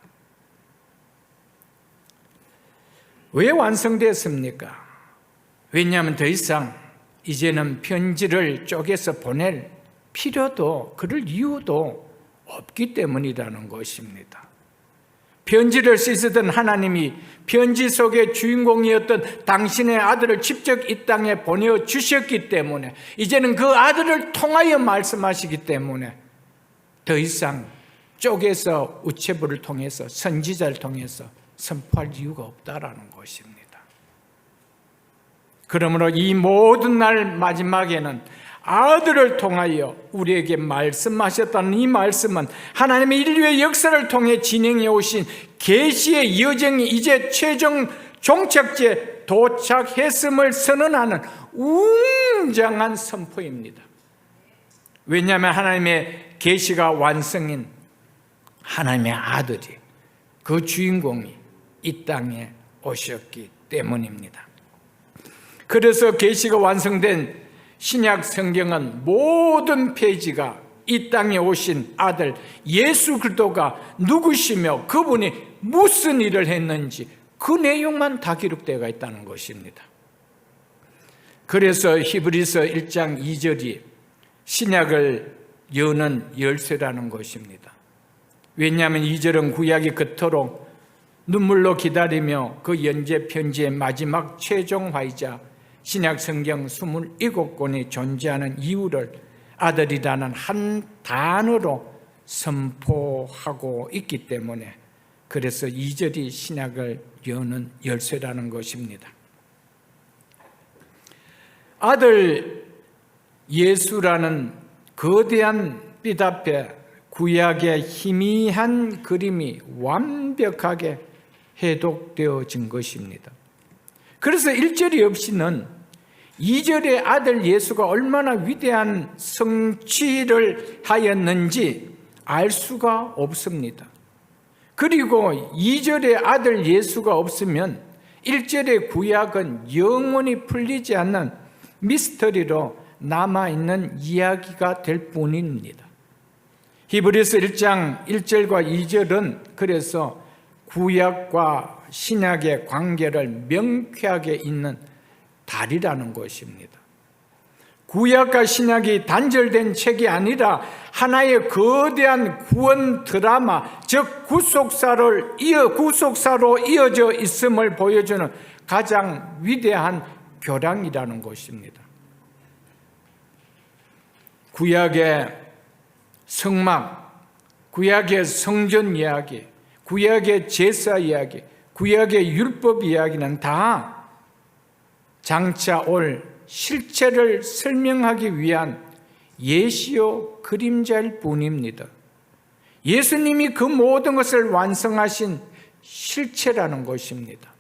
왜 완성됐습니까? 왜냐하면 더 이상 이제는 편지를 쪼개서 보낼 필요도 그럴 이유도 없기 때문이라는 것입니다. 편지를 쓰시던 하나님이 편지 속의 주인공이었던 당신의 아들을 직접 이 땅에 보내주셨기 때문에 이제는 그 아들을 통하여 말씀하시기 때문에 더 이상 쪼개서 우체부를 통해서 선지자를 통해서 선포할 이유가 없다라는 것입니다. 그러므로 이 모든 날 마지막에는 아들을 통하여 우리에게 말씀하셨다는 이 말씀은 하나님의 인류의 역사를 통해 진행해 오신 계시의 여정이 이제 최종 종착지에 도착했음을 선언하는 웅장한 선포입니다. 왜냐하면 하나님의 계시가 완성인 하나님의 아들이 그 주인공이 이 땅에 오셨기 때문입니다. 그래서 계시가 완성된 신약 성경은 모든 페이지가 이 땅에 오신 아들 예수 그리스도가 누구시며 그분이 무슨 일을 했는지 그 내용만 다 기록되어 있다는 것입니다. 그래서 히브리서 1장 2절이 신약을 여는 열쇠라는 것입니다. 왜냐하면 2절은 구약이 그토록 눈물로 기다리며 그 연재 편지의 마지막 최종화이자 신약 성경 27권이 존재하는 이유를 아들이라는 한 단어로 선포하고 있기 때문에 그래서 2절이 신약을 여는 열쇠라는 것입니다. 아들 예수라는 거대한 빛 앞에 구약의 희미한 그림이 완벽하게 해독되어진 것입니다. 그래서 1절이 없이는 2절의 아들 예수가 얼마나 위대한 성취를 하였는지 알 수가 없습니다. 그리고 2절의 아들 예수가 없으면 1절의 구약은 영원히 풀리지 않는 미스터리로 남아있는 이야기가 될 뿐입니다. 히브리서 1장 1절과 2절은 그래서 구약과 신약의 관계를 명쾌하게 잇는 달이라는 것입니다. 구약과 신약이 단절된 책이 아니라 하나의 거대한 구원 드라마, 즉 구속사로 이어져 있음을 보여주는 가장 위대한 교량이라는 것입니다. 구약의 성막, 구약의 성전 이야기, 구약의 제사 이야기, 구약의 율법 이야기는 다 장차 올 실체를 설명하기 위한 예시요 그림자일 뿐입니다. 예수님이 그 모든 것을 완성하신 실체라는 것입니다.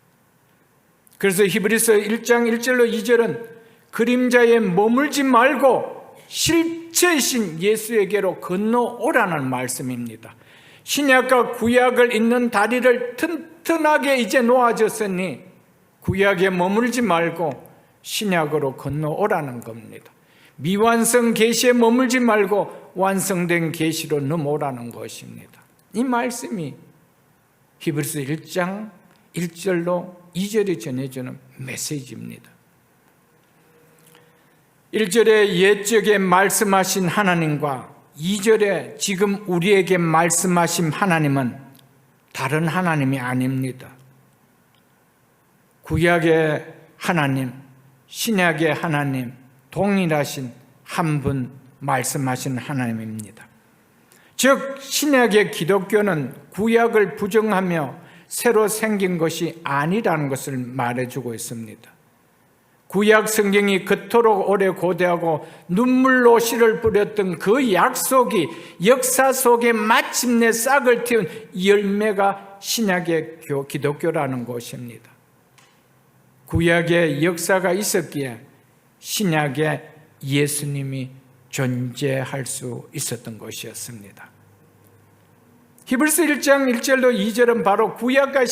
그래서 히브리서 1장 1절로 2절은 그림자에 머물지 말고 실체이신 예수에게로 건너오라는 말씀입니다. 신약과 구약을 잇는 다리를 튼튼하게 이제 놓아졌으니 구약에 머물지 말고 신약으로 건너오라는 겁니다. 미완성 계시에 머물지 말고 완성된 계시로 넘어오라는 것입니다. 이 말씀이 히브리서 1장 1절로 2절에 전해주는 메시지입니다. 1절에 옛적에 말씀하신 하나님과 2절에 지금 우리에게 말씀하신 하나님은 다른 하나님이 아닙니다. 구약의 하나님, 신약의 하나님, 동일하신 한 분 말씀하신 하나님입니다. 즉 신약의 기독교는 구약을 부정하며 새로 생긴 것이 아니라는 것을 말해주고 있습니다. 구약 성경이 그토록 오래 고대하고 눈물로 씨를 뿌렸던 그 약속이 역사 속에 마침내 싹을 틔운 열매가 신약의 기독교라는 것입니다. 구약의 역사가 있었기에 신약에 예수님이 존재할 수 있었던 것이었습니다. 히브리서 1장 1절로 2절은 바로 구약과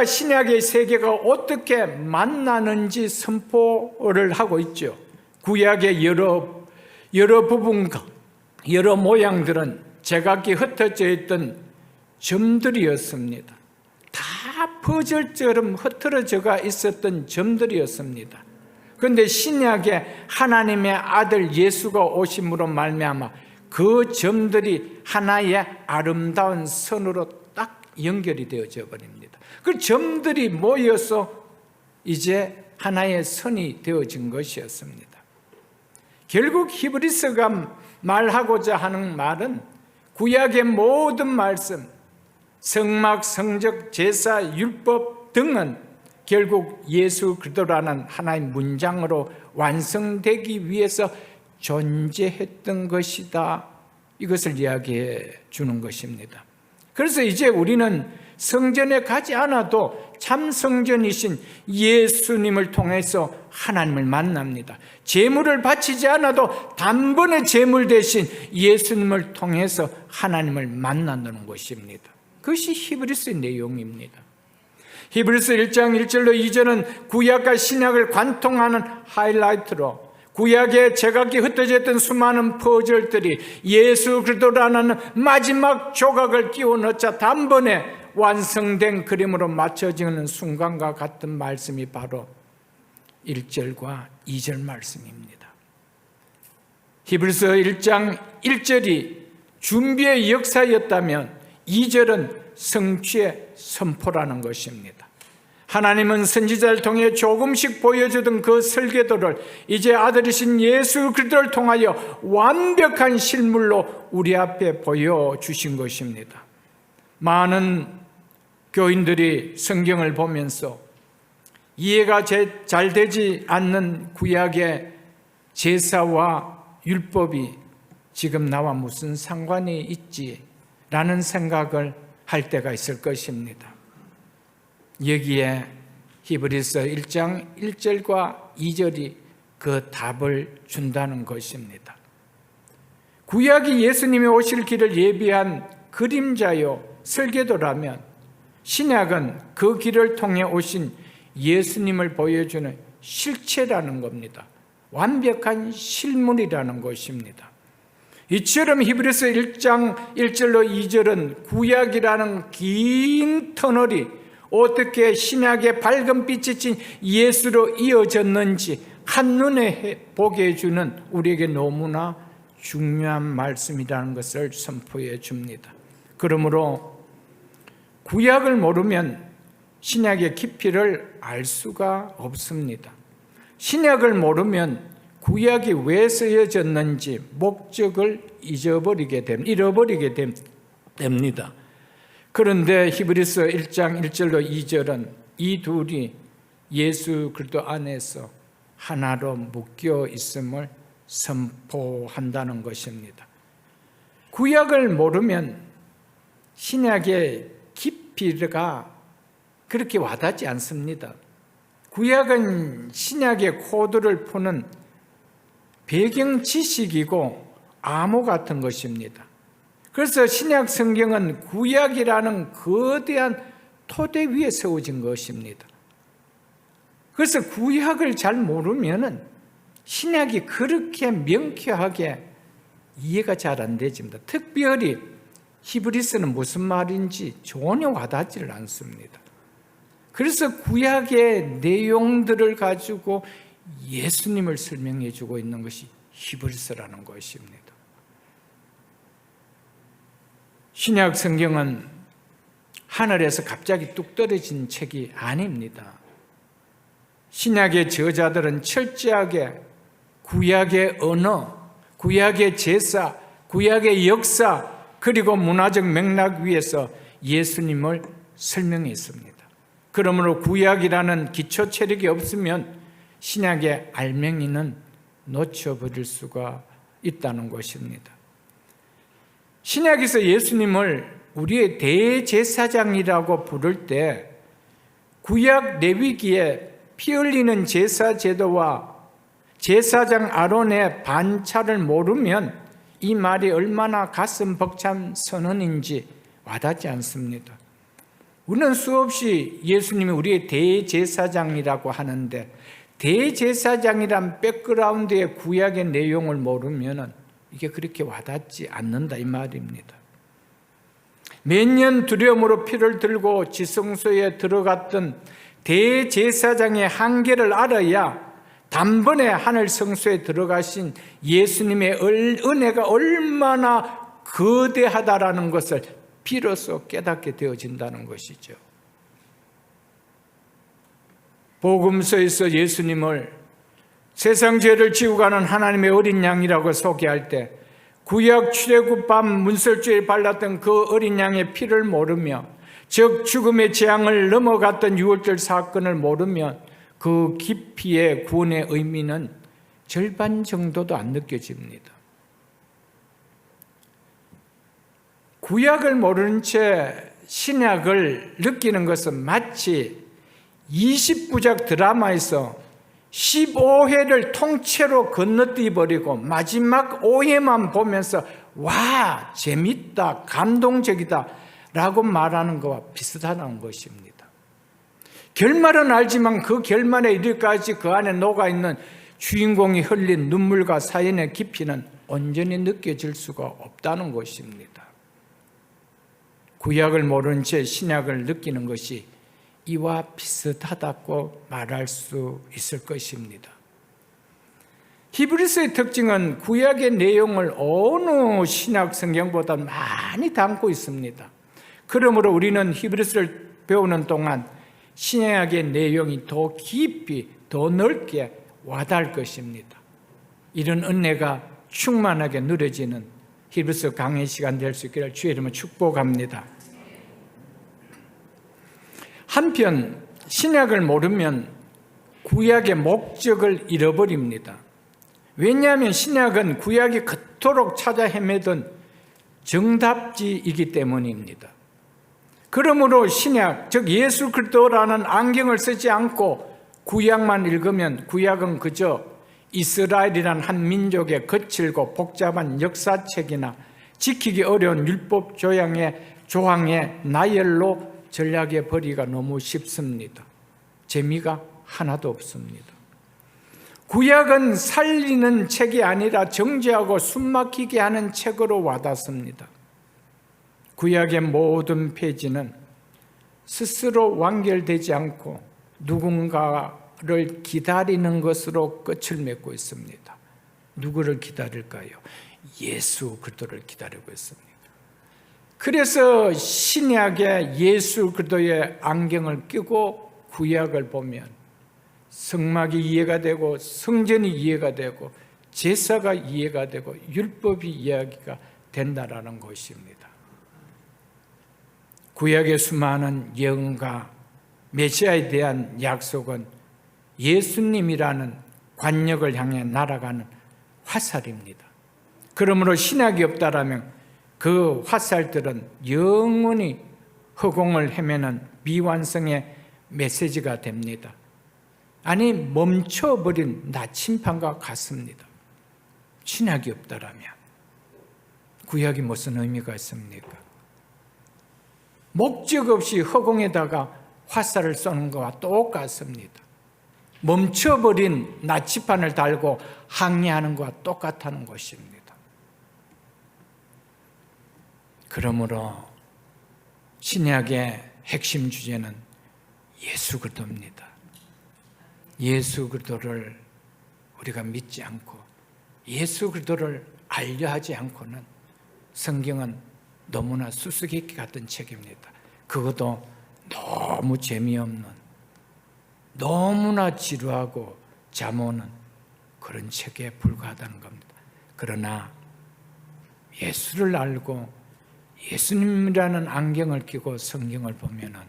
신약의 세계가 어떻게 만나는지 선포를 하고 있죠. 구약의 여러 부분과 여러 모양들은 제각기 흩어져 있던 점들이었습니다. 다 퍼즐처럼 흐트러져가 있었던 점들이었습니다. 그런데 신약에 하나님의 아들 예수가 오심으로 말미암아 그 점들이 하나의 아름다운 선으로 딱 연결이 되어져 버립니다. 그 점들이 모여서 이제 하나의 선이 되어진 것이었습니다. 결국 히브리서가 말하고자 하는 말은 구약의 모든 말씀, 성막, 성적, 제사, 율법 등은 결국 예수 그리스도라는 하나의 문장으로 완성되기 위해서 존재했던 것이다. 이것을 이야기해 주는 것입니다. 그래서 이제 우리는 성전에 가지 않아도 참 성전이신 예수님을 통해서 하나님을 만납니다. 제물을 바치지 않아도 단번에 제물 대신 예수님을 통해서 하나님을 만난다는 것입니다. 그것이 히브리서의 내용입니다. 히브리서 1장 1절로 2절은 구약과 신약을 관통하는 하이라이트로 구약에 제각기 흩어져 있던 수많은 퍼즐들이 예수 그리스도라는 마지막 조각을 끼워 넣자 단번에 완성된 그림으로 맞춰지는 순간과 같은 말씀이 바로 1절과 2절 말씀입니다. 히브리서 1장 1절이 준비의 역사였다면 2절은 성취의 선포라는 것입니다. 하나님은 선지자를 통해 조금씩 보여주던 그 설계도를 이제 아들이신 예수 그리스도를 통하여 완벽한 실물로 우리 앞에 보여주신 것입니다. 많은 교인들이 성경을 보면서 이해가 잘 되지 않는 구약의 제사와 율법이 지금 나와 무슨 상관이 있지라는 생각을 할 때가 있을 것입니다. 여기에 히브리서 1장 1절과 2절이 그 답을 준다는 것입니다. 구약이 예수님이 오실 길을 예비한 그림자요 설계도라면 신약은 그 길을 통해 오신 예수님을 보여주는 실체라는 겁니다. 완벽한 실물이라는 것입니다. 이처럼 히브리서 1장 1절로 2절은 구약이라는 긴 터널이 어떻게 신약의 밝은 빛이 친 예수로 이어졌는지 한눈에 보게 해주는 우리에게 너무나 중요한 말씀이라는 것을 선포해 줍니다. 그러므로 구약을 모르면 신약의 깊이를 알 수가 없습니다. 신약을 모르면 구약이 왜 쓰여졌는지 목적을 잃어버리게 됩니다. 그런데 히브리서 1장 1절로 2절은 이 둘이 예수 그리스도 안에서 하나로 묶여 있음을 선포한다는 것입니다. 구약을 모르면 신약의 깊이가 그렇게 와닿지 않습니다. 구약은 신약의 코드를 푸는 배경 지식이고 암호 같은 것입니다. 그래서 신약 성경은 구약이라는 거대한 토대 위에 세워진 것입니다. 그래서 구약을 잘 모르면 신약이 그렇게 명쾌하게 이해가 잘 안 되집니다. 특별히 히브리서는 무슨 말인지 전혀 와닿지를 않습니다. 그래서 구약의 내용들을 가지고 예수님을 설명해 주고 있는 것이 히브리서라는 것입니다. 신약 성경은 하늘에서 갑자기 뚝 떨어진 책이 아닙니다. 신약의 저자들은 철저하게 구약의 언어, 구약의 제사, 구약의 역사 그리고 문화적 맥락 위에서 예수님을 설명했습니다. 그러므로 구약이라는 기초 체력이 없으면 신약의 알맹이는 놓쳐버릴 수가 있다는 것입니다. 신약에서 예수님을 우리의 대제사장이라고 부를 때 구약 레위기에 피 흘리는 제사 제도와 제사장 아론의 반차를 모르면 이 말이 얼마나 가슴 벅찬 선언인지 와닿지 않습니다. 우리는 수없이 예수님이 우리의 대제사장이라고 하는데 대제사장이란 백그라운드의 구약의 내용을 모르면 이게 그렇게 와닿지 않는다 이 말입니다. 매년 두려움으로 피를 들고 지성소에 들어갔던 대제사장의 한계를 알아야 단번에 하늘 성소에 들어가신 예수님의 은혜가 얼마나 거대하다라는 것을 비로소 깨닫게 되어진다는 것이죠. 복음서에서 예수님을 세상 죄를 지고 가는 하나님의 어린 양이라고 소개할 때 구약 출애굽 문설주에 발랐던 그 어린 양의 피를 모르며 즉 죽음의 재앙을 넘어갔던 유월절 사건을 모르면 그 깊이의 구원의 의미는 절반 정도도 안 느껴집니다. 구약을 모르는 채 신약을 느끼는 것은 마치 20부작 드라마에서 15회를 통째로 건너뛰어버리고 마지막 5회만 보면서 와 재밌다 감동적이다 라고 말하는 것과 비슷하다는 것입니다. 결말은 알지만 그 결말에 이르기까지 그 안에 녹아있는 주인공이 흘린 눈물과 사연의 깊이는 온전히 느껴질 수가 없다는 것입니다. 구약을 모르는 채 신약을 느끼는 것이 이와 비슷하다고 말할 수 있을 것입니다. 히브리서의 특징은 구약의 내용을 어느 신약 성경보다 많이 담고 있습니다. 그러므로 우리는 히브리서를 배우는 동안 신약의 내용이 더 깊이 더 넓게 와닿을 것입니다. 이런 은혜가 충만하게 누려지는 히브리서 강의 시간 될 수 있기를 주의 이름으로 축복합니다. 한편 신약을 모르면 구약의 목적을 잃어버립니다. 왜냐하면 신약은 구약이 그토록 찾아 헤매던 정답지이기 때문입니다. 그러므로 신약, 즉 예수 그리스도라는 안경을 쓰지 않고 구약만 읽으면 구약은 그저 이스라엘이란 한 민족의 거칠고 복잡한 역사책이나 지키기 어려운 율법 조항의 나열로 전략의 벌이가 너무 쉽습니다. 재미가 하나도 없습니다. 구약은 살리는 책이 아니라 정죄하고 숨막히게 하는 책으로 와닿습니다. 구약의 모든 페이지는 스스로 완결되지 않고 누군가를 기다리는 것으로 끝을 맺고 있습니다. 누구를 기다릴까요? 예수 그리스도를 기다리고 있습니다. 그래서 신약의 예수 그리스도의 안경을 끼고 구약을 보면 성막이 이해가 되고 성전이 이해가 되고 제사가 이해가 되고 율법이 이야기가 된다라는 것입니다. 구약의 수많은 예언과 메시아에 대한 약속은 예수님이라는 관역을 향해 날아가는 화살입니다. 그러므로 신약이 없다라면 그 화살들은 영원히 허공을 헤매는 미완성의 메시지가 됩니다. 아니 멈춰버린 나침판과 같습니다. 신약이 없다라면 구약이 무슨 의미가 있습니까? 목적 없이 허공에다가 화살을 쏘는 것과 똑같습니다. 멈춰버린 나침판을 달고 항해하는 것과 똑같다는 것입니다. 그러므로 신약의 핵심 주제는 예수 그리스도입니다. 예수 그리스도를 우리가 믿지 않고 예수 그리스도를 알려하지 않고는 성경은 너무나 수수께끼 같은 책입니다. 그것도 너무 재미없는, 너무나 지루하고 잠 오는 그런 책에 불과하다는 겁니다. 그러나 예수를 알고 예수님이라는 안경을 끼고 성경을 보면은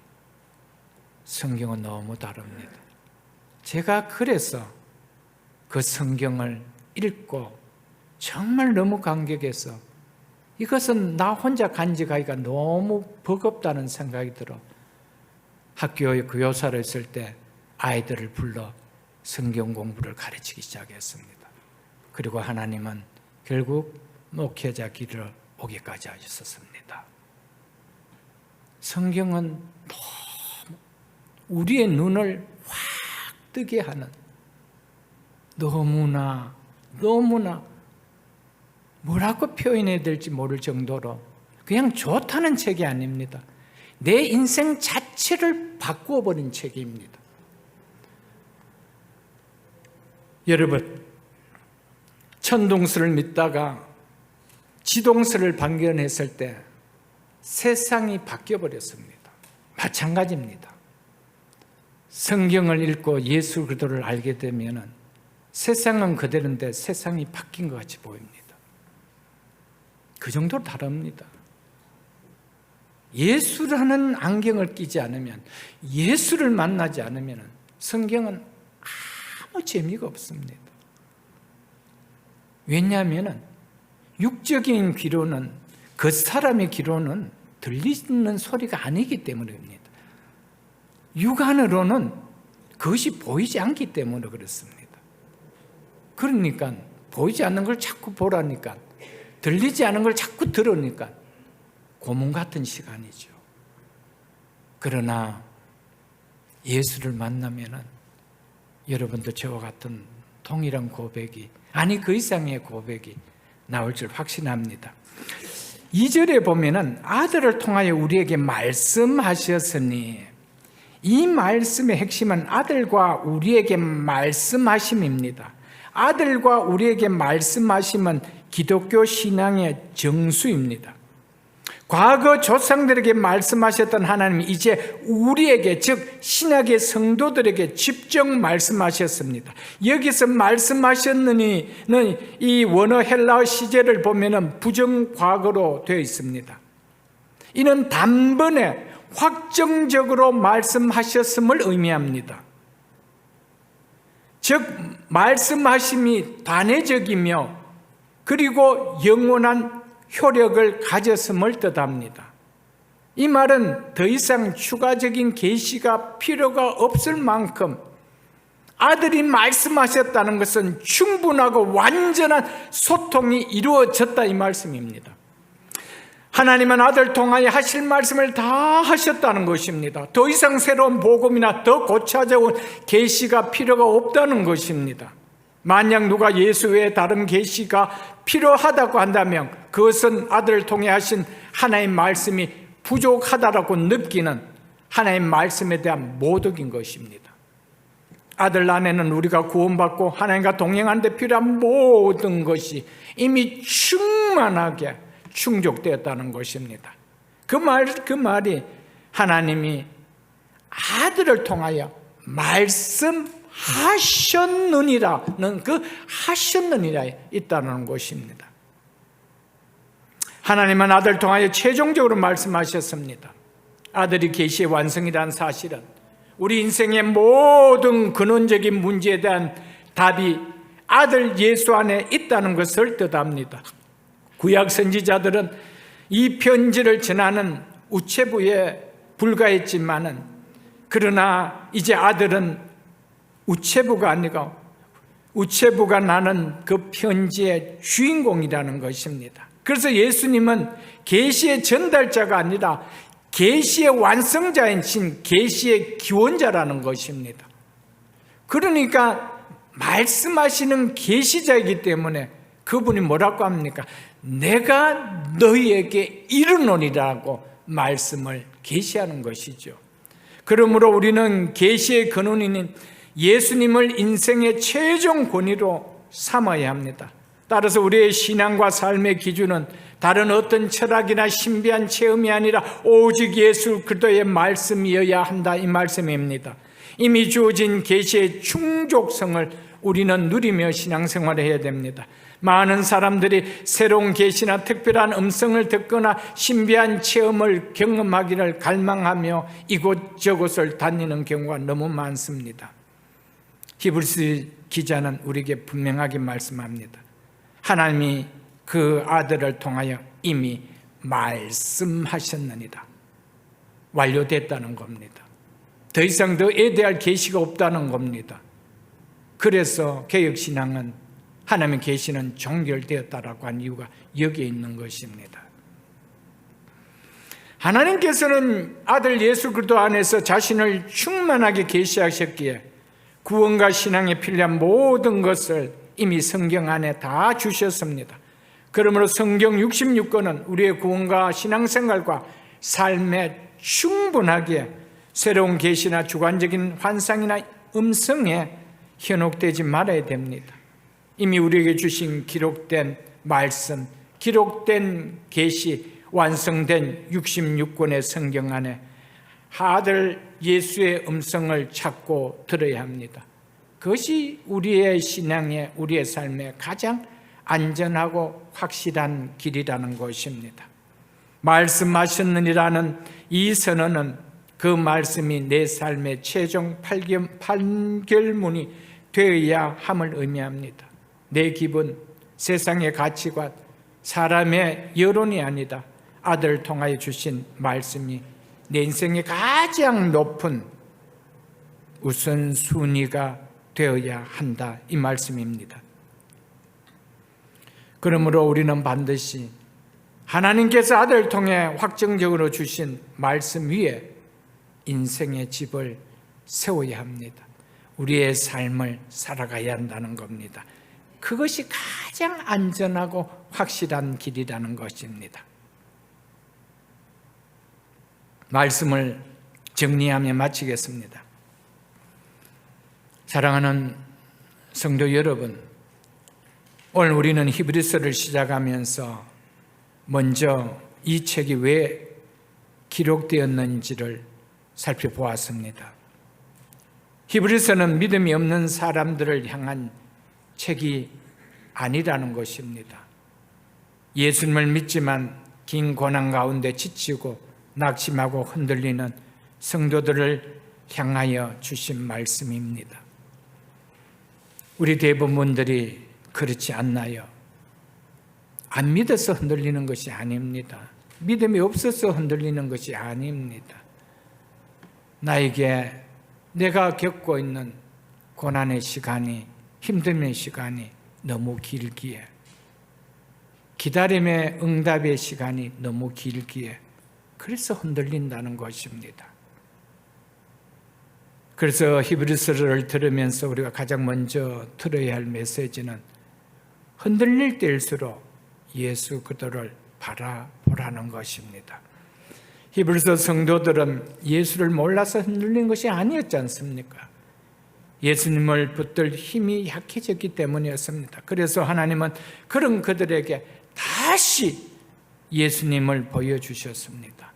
성경은 너무 다릅니다. 제가 그래서 그 성경을 읽고 정말 너무 감격해서 이것은 나 혼자 간직하기가 너무 버겁다는 생각이 들어 학교에 교사를 했을 때 아이들을 불러 성경 공부를 가르치기 시작했습니다. 그리고 하나님은 결국 목회자 길을 오기까지 하셨습니다. 성경은 너무 우리의 눈을 확 뜨게 하는 너무나 뭐라고 표현해야 될지 모를 정도로 그냥 좋다는 책이 아닙니다. 내 인생 자체를 바꾸어 버린 책입니다. 여러분, 천동설을 믿다가 지동설을 발견했을 때 세상이 바뀌어 버렸습니다. 마찬가지입니다. 성경을 읽고 예수 그리스도를 알게 되면 세상은 그대로인데 세상이 바뀐 것 같이 보입니다. 그 정도로 다릅니다. 예수라는 안경을 끼지 않으면, 예수를 만나지 않으면 성경은 아무 재미가 없습니다. 왜냐하면 육적인 귀로는, 그 사람의 귀로는 들리는 소리가 아니기 때문입니다. 육안으로는 그것이 보이지 않기 때문에 그렇습니다. 그러니까 보이지 않는 걸 자꾸 보라니까, 들리지 않은 걸 자꾸 들으니까 고문 같은 시간이죠. 그러나 예수를 만나면은 여러분도 저와 같은 동일한 고백이, 아니 그 이상의 고백이 나올 줄 확신합니다. 2절에 보면은 아들을 통하여 우리에게 말씀하셨으니, 이 말씀의 핵심은 아들과 우리에게 말씀하심입니다. 아들과 우리에게 말씀하심은 기독교 신앙의 정수입니다. 과거 조상들에게 말씀하셨던 하나님이 이제 우리에게, 즉 신약의 성도들에게 직접 말씀하셨습니다. 여기서 말씀하셨느니는 이 원어 헬라어 시제를 보면 부정과거로 되어 있습니다. 이는 단번에 확정적으로 말씀하셨음을 의미합니다. 즉 말씀하심이 단회적이며 그리고 영원한 효력을 가졌음을 뜻합니다. 이 말은 더 이상 추가적인 계시가 필요가 없을 만큼 아들이 말씀하셨다는 것은 충분하고 완전한 소통이 이루어졌다, 이 말씀입니다. 하나님은 아들 통하여 하실 말씀을 다 하셨다는 것입니다. 더 이상 새로운 복음이나 더 고차적인 계시가 필요가 없다는 것입니다. 만약 누가 예수 외에 다른 계시가 필요하다고 한다면 그것은 아들을 통해 하신 하나님의 말씀이 부족하다고 느끼는 하나님의 말씀에 대한 모독인 것입니다. 아들 안에는 우리가 구원받고 하나님과 동행하는 데 필요한 모든 것이 이미 충만하게 충족되었다는 것입니다. 그 말이 하나님이 아들을 통하여 말씀하셨느니라는 그 하셨느니라에 있다는 것입니다. 하나님은 아들 통하여 최종적으로 말씀하셨습니다. 아들이 계시의 완성이라는 사실은 우리 인생의 모든 근원적인 문제에 대한 답이 아들 예수 안에 있다는 것을 뜻합니다. 구약 선지자들은 이 편지를 전하는 우체부에 불과했지만은, 그러나 이제 아들은 우체부가 아니고 우체부가 나는 그 편지의 주인공이라는 것입니다. 그래서 예수님은 계시의 전달자가 아니라 계시의 완성자인 신 계시의 기원자라는 것입니다. 그러니까 말씀하시는 계시자이기 때문에 그분이 뭐라고 합니까? 내가 너희에게 이르노니라고 말씀을 계시하는 것이죠. 그러므로 우리는 계시의 근원인 예수님을 인생의 최종 권위로 삼아야 합니다. 따라서 우리의 신앙과 삶의 기준은 다른 어떤 철학이나 신비한 체험이 아니라 오직 예수 그리스도의 말씀이어야 한다, 이 말씀입니다. 이미 주어진 계시의 충족성을 우리는 누리며 신앙생활을 해야 됩니다. 많은 사람들이 새로운 계시나 특별한 음성을 듣거나 신비한 체험을 경험하기를 갈망하며 이곳저곳을 다니는 경우가 너무 많습니다. 히브리서 기자는 우리에게 분명하게 말씀합니다. 하나님이 그 아들을 통하여 이미 말씀하셨느니라. 완료됐다는 겁니다. 더 이상 더 애대할 계시가 없다는 겁니다. 그래서 개혁신앙은 하나님의 계시는 종결되었다라고 한 이유가 여기에 있는 것입니다. 하나님께서는 아들 예수 그리스도 안에서 자신을 충만하게 계시하셨기에 구원과 신앙에 필요한 모든 것을 이미 성경 안에 다 주셨습니다. 그러므로 성경 66권은 우리의 구원과 신앙생활과 삶에 충분하게 새로운 계시나 주관적인 환상이나 음성에 현혹되지 말아야 됩니다. 이미 우리에게 주신 기록된 말씀, 기록된 계시, 완성된 66권의 성경 안에 아들 예수의 음성을 찾고 들어야 합니다. 그것이 우리의 신앙에, 우리의 삶에 가장 안전하고 확실한 길이라는 것입니다. 말씀하셨느니라는 이 선언은 그 말씀이 내 삶의 최종 판결문이 되어야 함을 의미합니다. 내 기분, 세상의 가치관, 사람의 여론이 아니다. 아들을 통하여 주신 말씀이 내 인생의 가장 높은 우선순위가 되어야 한다, 이 말씀입니다. 그러므로 우리는 반드시 하나님께서 아들을 통해 확정적으로 주신 말씀 위에 인생의 집을 세워야 합니다. 우리의 삶을 살아가야 한다는 겁니다. 그것이 가장 안전하고 확실한 길이라는 것입니다. 말씀을 정리하며 마치겠습니다. 사랑하는 성도 여러분, 오늘 우리는 히브리서를 시작하면서 먼저 이 책이 왜 기록되었는지를 살펴보았습니다. 히브리서는 믿음이 없는 사람들을 향한 책이 아니라는 것입니다. 예수님을 믿지만 긴 고난 가운데 지치고 낙심하고 흔들리는 성도들을 향하여 주신 말씀입니다. 우리 대부분들이 그렇지 않나요? 안 믿어서 흔들리는 것이 아닙니다. 믿음이 없어서 흔들리는 것이 아닙니다. 나에게 내가 겪고 있는 고난의 시간이, 힘듦의 시간이 너무 길기에, 기다림의 응답의 시간이 너무 길기에 그래서 흔들린다는 것입니다. 그래서 히브리서를 들으면서 우리가 가장 먼저 들어야 할 메시지는 흔들릴 때일수록 예수 그리스도를 바라보라는 것입니다. 히브리서 성도들은 예수를 몰라서 흔들린 것이 아니었지 않습니까? 예수님을 붙들 힘이 약해졌기 때문이었습니다. 그래서 하나님은 그런 그들에게 다시 예수님을 보여주셨습니다.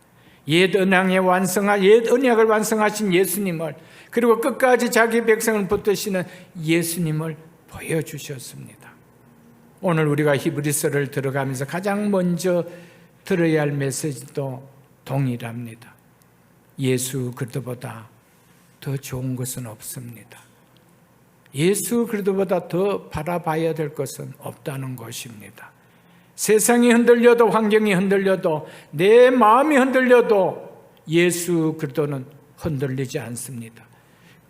옛 언약을 완성하신 예수님을, 그리고 끝까지 자기 백성을 붙드시는 예수님을 보여주셨습니다. 오늘 우리가 히브리서를 들어가면서 가장 먼저 들어야 할 메시지도 동일합니다. 예수 그리스도보다 더 좋은 것은 없습니다. 예수 그리스도보다 더 바라봐야 될 것은 없다는 것입니다. 세상이 흔들려도, 환경이 흔들려도, 내 마음이 흔들려도 예수 그리스도는 흔들리지 않습니다.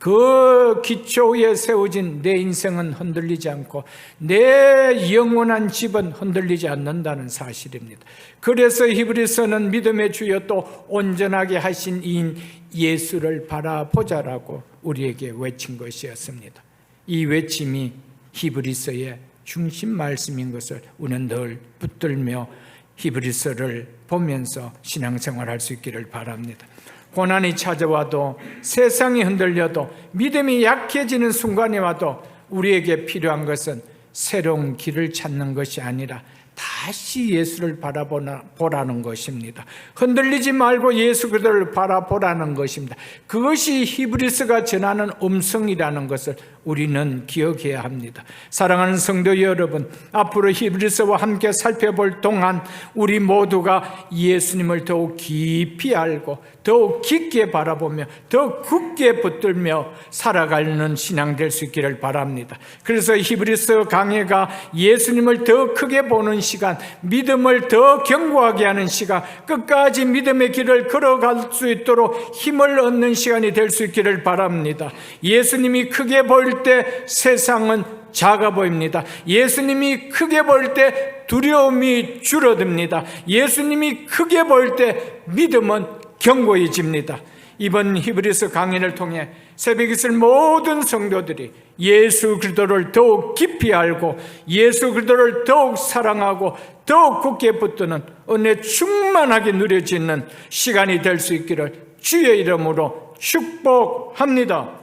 그 기초 위에 세워진 내 인생은 흔들리지 않고 내 영원한 집은 흔들리지 않는다는 사실입니다. 그래서 히브리서는 믿음의 주여 또 온전하게 하신 이인 예수를 바라보자라고 우리에게 외친 것이었습니다. 이 외침이 히브리서의 중심 말씀인 것을 우리는 늘 붙들며 히브리서를 보면서 신앙생활할 수 있기를 바랍니다. 고난이 찾아와도, 세상이 흔들려도, 믿음이 약해지는 순간이 와도 우리에게 필요한 것은 새로운 길을 찾는 것이 아니라 다시 예수를 바라보라는 것입니다. 흔들리지 말고 예수 그리스도를 바라보라는 것입니다. 그것이 히브리서가 전하는 음성이라는 것을 우리는 기억해야 합니다. 사랑하는 성도 여러분, 앞으로 히브리서와 함께 살펴볼 동안 우리 모두가 예수님을 더욱 깊이 알고 더욱 깊게 바라보며 더욱 굳게 붙들며 살아가는 신앙 될 수 있기를 바랍니다. 그래서 히브리서 강해가 예수님을 더 크게 보는 시간, 믿음을 더 견고하게 하는 시간, 끝까지 믿음의 길을 걸어갈 수 있도록 힘을 얻는 시간이 될 수 있기를 바랍니다. 예수님이 크게 보일 때 세상은 작아 보입니다. 예수님이 크게 볼 때 두려움이 줄어듭니다. 예수님이 크게 볼 때 믿음은 견고해집니다. 이번 히브리서 강연을 통해 새벽에 있을 모든 성도들이 예수 그리스도를 더욱 깊이 알고 예수 그리스도를 더욱 사랑하고 더욱 굳게 붙드는 은혜 충만하게 누려지는 시간이 될 수 있기를 주의 이름으로 축복합니다.